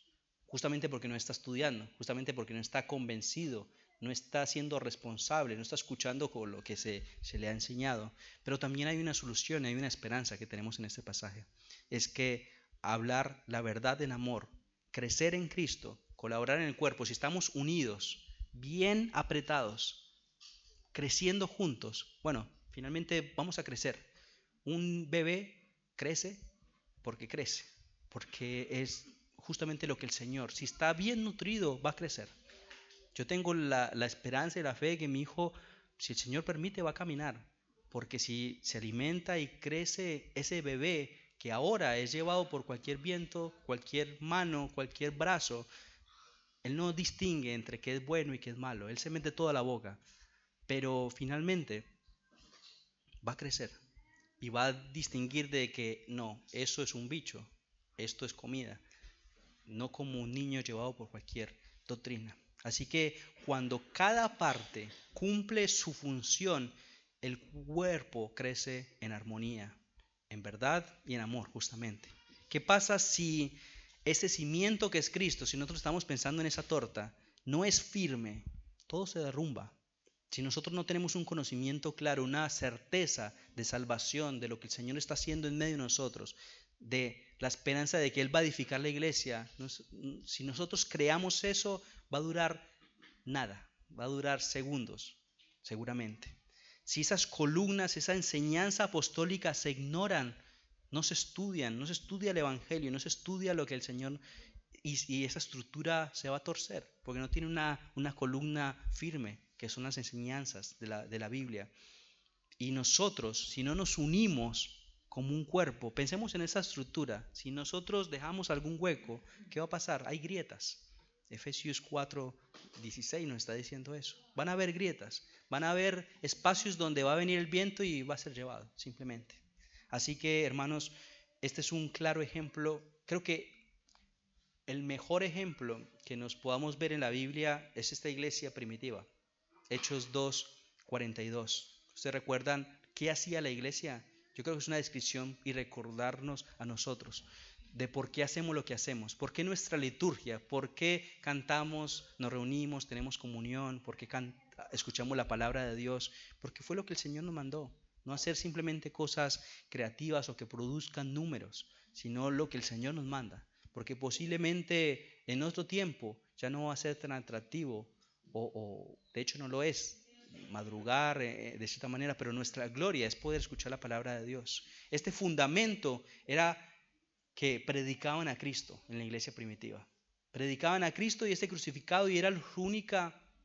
justamente porque no está estudiando, justamente porque no está convencido, no está siendo responsable, no está escuchando con lo que se le ha enseñado. Pero también hay una solución, hay una esperanza que tenemos en este pasaje. Es que hablar la verdad en amor, crecer en Cristo, colaborar en el cuerpo, si estamos unidos, bien apretados, creciendo juntos, bueno, finalmente vamos a crecer. Un bebé crece porque es justamente lo que el Señor, si está bien nutrido, va a crecer. Yo tengo la esperanza y la fe de que mi hijo, si el Señor permite, va a caminar. Porque si se alimenta y crece ese bebé que ahora es llevado por cualquier viento, cualquier mano, cualquier brazo, él no distingue entre qué es bueno y qué es malo. Él se mete toda la boca. Pero finalmente va a crecer y va a distinguir de que no, eso es un bicho, esto es comida, no como un niño llevado por cualquier doctrina. Así que cuando cada parte cumple su función, el cuerpo crece en armonía, en verdad y en amor, justamente. ¿Qué pasa si ese cimiento que es Cristo, si nosotros estamos pensando en esa torta, no es firme? Todo se derrumba. Si nosotros no tenemos un conocimiento claro, una certeza de salvación, de lo que el Señor está haciendo en medio de nosotros, de la esperanza de que Él va a edificar la iglesia, si nosotros creamos eso, va a durar nada, va a durar segundos, seguramente. Si esas columnas, esa enseñanza apostólica se ignoran, no se estudian, no se estudia el Evangelio, no se estudia lo que el Señor, y esa estructura se va a torcer, porque no tiene una columna firme, que son las enseñanzas de la Biblia. Y nosotros, si no nos unimos como un cuerpo, pensemos en esa estructura, si nosotros dejamos algún hueco, ¿qué va a pasar? Hay grietas. Efesios 4:16 nos está diciendo eso. Van a haber grietas, van a haber espacios donde va a venir el viento y va a ser llevado, simplemente. Así que, hermanos, este es un claro ejemplo. Creo que el mejor ejemplo que nos podamos ver en la Biblia es esta iglesia primitiva. Hechos 2:42. ¿Ustedes recuerdan qué hacía la iglesia? Yo creo que es una descripción y recordarnos a nosotros de por qué hacemos lo que hacemos, por qué nuestra liturgia, por qué cantamos, nos reunimos, tenemos comunión, por qué escuchamos la palabra de Dios, porque fue lo que el Señor nos mandó. No hacer simplemente cosas creativas o que produzcan números, sino lo que el Señor nos manda. Porque posiblemente en otro tiempo ya no va a ser tan atractivo o de hecho no lo es, madrugar de cierta manera, pero nuestra gloria es poder escuchar la palabra de Dios. Este fundamento era que predicaban a Cristo en la iglesia primitiva. Predicaban a Cristo y este crucificado y era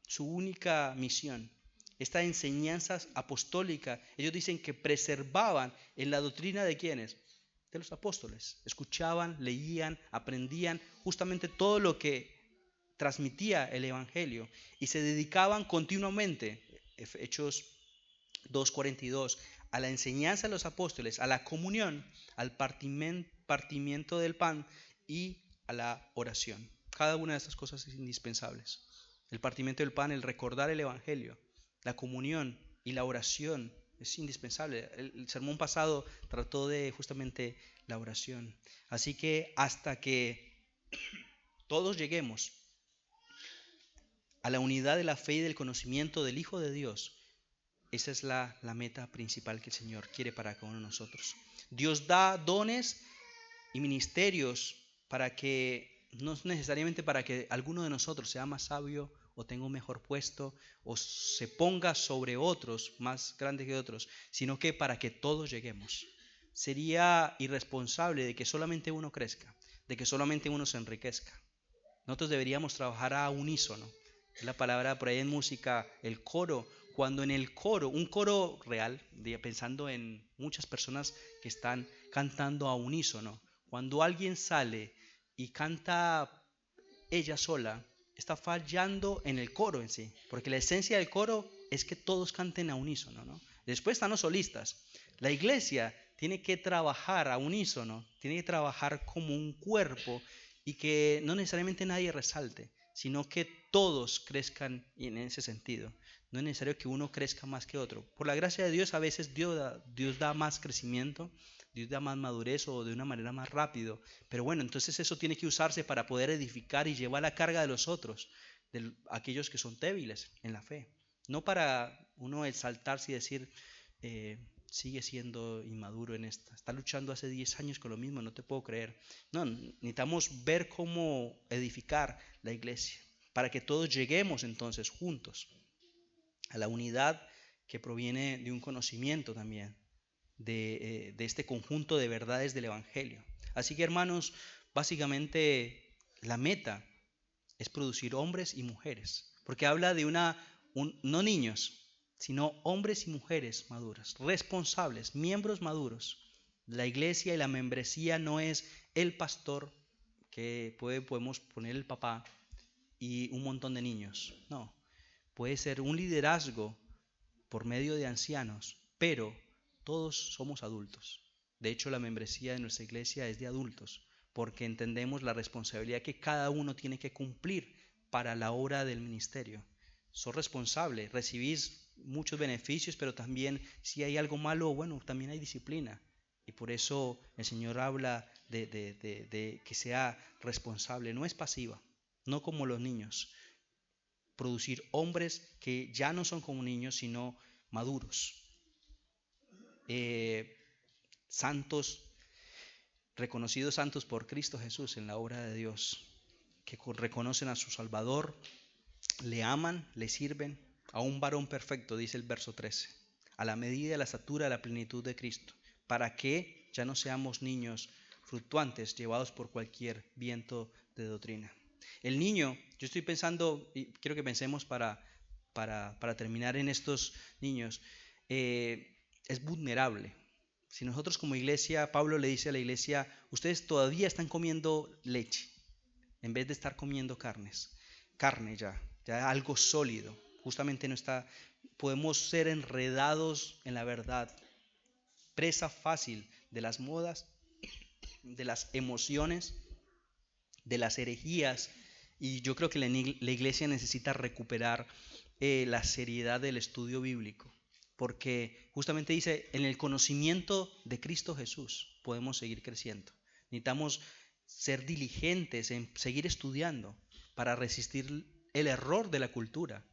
su única misión. Esta enseñanza apostólica, ellos dicen que preservaban en la doctrina de ¿quiénes? De los apóstoles. Escuchaban, leían, aprendían justamente todo lo que transmitía el Evangelio y se dedicaban continuamente, Hechos 2:42, a la enseñanza de los apóstoles, a la comunión, al partimiento del pan y a la oración. Cada una de estas cosas es indispensable. El partimiento del pan, el recordar el Evangelio, la comunión y la oración es indispensable. El sermón pasado trató de justamente la oración. Así que hasta que todos lleguemos a la unidad de la fe y del conocimiento del Hijo de Dios, esa es la meta principal que el Señor quiere para cada uno de nosotros. Dios da dones y ministerios para que, no necesariamente para que alguno de nosotros sea más sabio o tenga un mejor puesto o se ponga sobre otros más grandes que otros, sino que para que todos lleguemos. Sería irresponsable de que solamente uno crezca, de que solamente uno se enriquezca. Nosotros deberíamos trabajar a unísono. Es la palabra por ahí en música, el coro. Cuando en el coro, un coro real, pensando en muchas personas que están cantando a unísono, cuando alguien sale y canta ella sola, está fallando en el coro en sí, porque la esencia del coro es que todos canten a unísono, ¿no? Después están los solistas. La iglesia tiene que trabajar a unísono, tiene que trabajar como un cuerpo y que no necesariamente nadie resalte, sino que todos crezcan en ese sentido. No es necesario que uno crezca más que otro. Por la gracia de Dios, a veces Dios da más crecimiento, Dios da más madurez o de una manera más rápido. Pero bueno, entonces eso tiene que usarse para poder edificar y llevar la carga de los otros, de aquellos que son débiles en la fe. No para uno exaltarse y decir, sigue siendo inmaduro en esta. Está luchando hace 10 años con lo mismo, no te puedo creer. No, necesitamos ver cómo edificar la iglesia para que todos lleguemos entonces juntos a la unidad que proviene de un conocimiento también de este conjunto de verdades del Evangelio. Así que hermanos, básicamente la meta es producir hombres y mujeres, porque habla de no niños, sino hombres y mujeres maduros, responsables, miembros maduros. La iglesia y la membresía no es el pastor que podemos poner el papá y un montón de niños. No, puede ser un liderazgo por medio de ancianos, pero todos somos adultos. De hecho, la membresía de nuestra iglesia es de adultos, porque entendemos la responsabilidad que cada uno tiene que cumplir para la obra del ministerio. Sos responsable, recibís muchos beneficios, pero también si hay algo malo, bueno, también hay disciplina. Y por eso el Señor habla de que sea responsable, no es pasiva, no como los niños. Producir hombres que ya no son como niños, sino maduros, santos, reconocidos santos por Cristo Jesús en la obra de Dios, que reconocen a su Salvador, le aman, le sirven, a un varón perfecto, dice el verso 13, a la medida de la estatura de la plenitud de Cristo, para que ya no seamos niños fluctuantes, llevados por cualquier viento de doctrina. El niño, yo estoy pensando, y quiero que pensemos para terminar en estos niños, es vulnerable. Si nosotros como iglesia, Pablo le dice a la iglesia, ustedes todavía están comiendo leche, en vez de estar comiendo carne ya algo sólido. Justamente no está, podemos ser enredados en la verdad, presa fácil de las modas, de las emociones, de las herejías. Y yo creo que la iglesia necesita recuperar la seriedad del estudio bíblico, porque justamente dice, en el conocimiento de Cristo Jesús podemos seguir creciendo. Necesitamos ser diligentes en seguir estudiando para resistir el error de la cultura,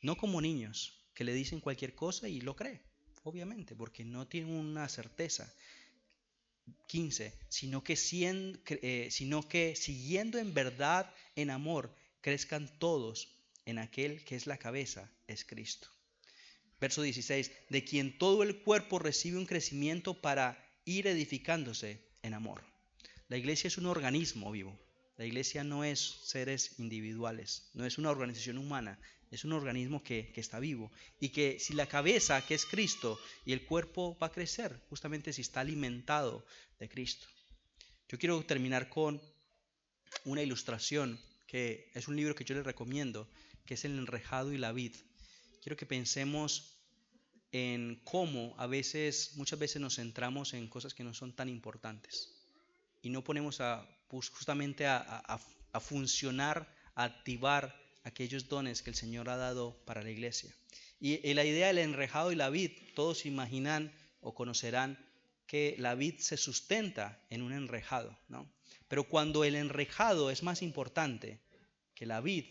no como niños que le dicen cualquier cosa y lo cree, obviamente, porque no tienen una certeza. 15, sino que siguiendo en verdad, en amor, crezcan todos en aquel que es la cabeza, es Cristo. Verso 16, de quien todo el cuerpo recibe un crecimiento para ir edificándose en amor. La iglesia es un organismo vivo. La iglesia no es seres individuales, no es una organización humana, es un organismo que está vivo. Y que si la cabeza, que es Cristo, y el cuerpo va a crecer, justamente si está alimentado de Cristo. Yo quiero terminar con una ilustración, que es un libro que yo les recomiendo, que es El enrejado y la vid. Quiero que pensemos en cómo muchas veces nos centramos en cosas que no son tan importantes y no ponemos justamente a funcionar, a activar aquellos dones que el Señor ha dado para la iglesia. Y la idea del enrejado y la vid, todos imaginan o conocerán que la vid se sustenta en un enrejado, ¿no? Pero cuando el enrejado es más importante que la vid,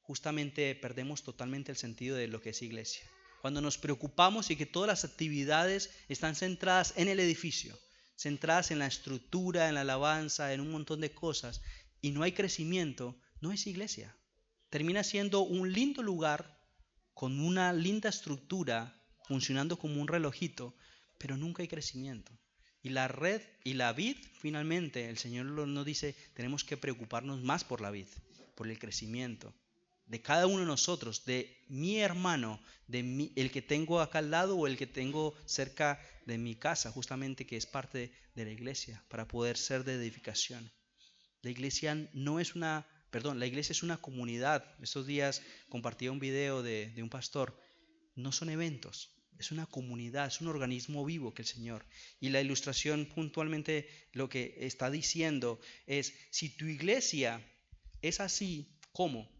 justamente perdemos totalmente el sentido de lo que es iglesia. Cuando nos preocupamos y que todas las actividades están centradas en el edificio, centradas en la estructura, en la alabanza, en un montón de cosas, y no hay crecimiento, no es iglesia. Termina siendo un lindo lugar con una linda estructura, funcionando como un relojito, pero nunca hay crecimiento. Y la red y la vid, finalmente, el Señor nos dice, tenemos que preocuparnos más por la vid, por el crecimiento de cada uno de nosotros, de mi hermano, el que tengo acá al lado o el que tengo cerca de mi casa, justamente que es parte de la iglesia, para poder ser de edificación. La iglesia la iglesia es una comunidad. Estos días compartí un video de un pastor. No son eventos, es una comunidad, es un organismo vivo que el Señor. Y la ilustración puntualmente lo que está diciendo es, si tu iglesia es así, ¿cómo?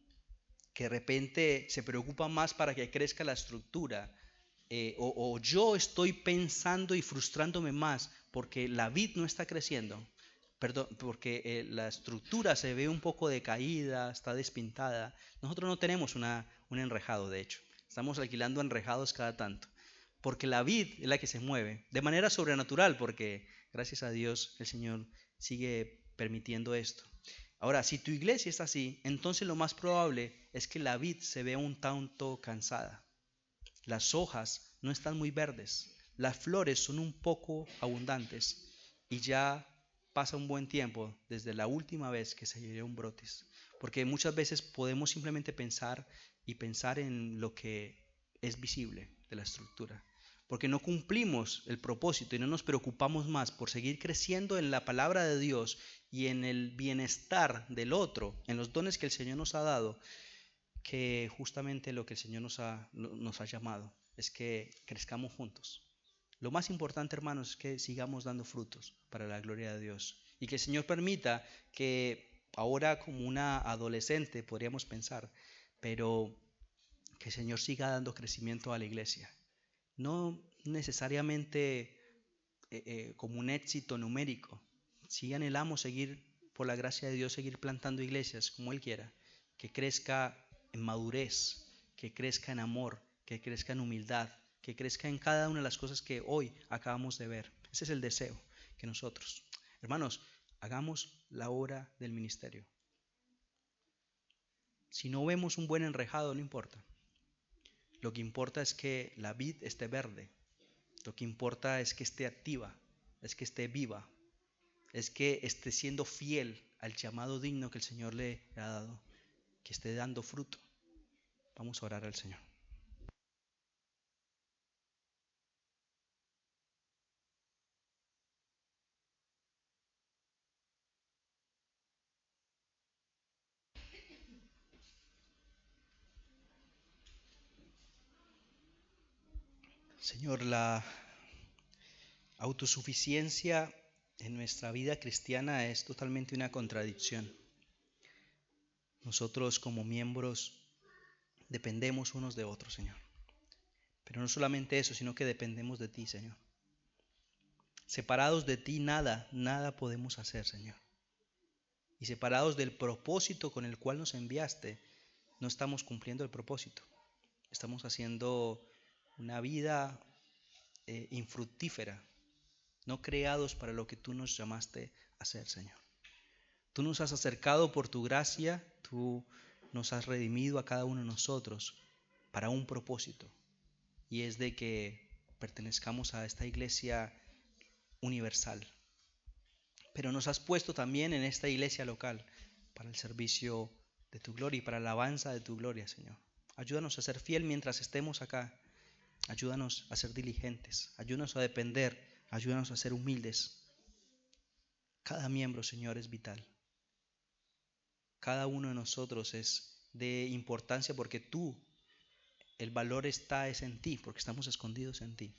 Que de repente se preocupa más para que crezca la estructura, o yo estoy pensando y frustrándome más porque la vid no está creciendo, perdón, porque la estructura se ve un poco decaída, está despintada. Nosotros no tenemos un enrejado, de hecho, estamos alquilando enrejados cada tanto, porque la vid es la que se mueve de manera sobrenatural, porque gracias a Dios el Señor sigue permitiendo esto. Ahora, si tu iglesia está así, entonces lo más probable es que la vid se vea un tanto cansada. Las hojas no están muy verdes, las flores son un poco abundantes y ya pasa un buen tiempo desde la última vez que se dio un brotis. Porque muchas veces podemos simplemente pensar en lo que es visible de la estructura. Porque no cumplimos el propósito y no nos preocupamos más por seguir creciendo en la palabra de Dios y en el bienestar del otro, en los dones que el Señor nos ha dado, que justamente lo que el Señor nos ha llamado es que crezcamos juntos. Lo más importante, hermanos, es que sigamos dando frutos para la gloria de Dios y que el Señor permita que ahora como una adolescente podríamos pensar, pero que el Señor siga dando crecimiento a la iglesia. No necesariamente como un éxito numérico. Si anhelamos seguir, por la gracia de Dios, seguir plantando iglesias como Él quiera, que crezca en madurez, que crezca en amor, que crezca en humildad, que crezca en cada una de las cosas que hoy acabamos de ver. Ese es el deseo que nosotros, hermanos, hagamos la obra del ministerio. Si no vemos un buen enrejado, no importa. Lo que importa es que la vid esté verde. Lo que importa es que esté activa, es que esté viva, es que esté siendo fiel al llamado digno que el Señor le ha dado, que esté dando fruto. Vamos a orar al Señor. Señor, la autosuficiencia en nuestra vida cristiana es totalmente una contradicción. Nosotros como miembros dependemos unos de otros, Señor. Pero no solamente eso, sino que dependemos de ti, Señor. Separados de ti nada podemos hacer, Señor. Y separados del propósito con el cual nos enviaste, no estamos cumpliendo el propósito. Estamos haciendo una vida infructífera, no creados para lo que tú nos llamaste a hacer, Señor. Tú nos has acercado por tu gracia, tú nos has redimido a cada uno de nosotros para un propósito, y es de que pertenezcamos a esta iglesia universal. Pero nos has puesto también en esta iglesia local para el servicio de tu gloria y para la alabanza de tu gloria, Señor. Ayúdanos a ser fiel mientras estemos acá. Ayúdanos a ser diligentes. Ayúdanos a depender. Ayúdanos a ser humildes. Cada miembro, Señor, es vital. Cada uno de nosotros es de importancia porque tú, el valor es en ti, porque estamos escondidos en ti.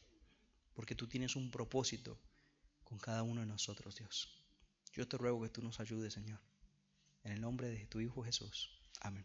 Porque tú tienes un propósito con cada uno de nosotros, Dios. Yo te ruego que tú nos ayudes, Señor. En el nombre de tu Hijo Jesús. Amén.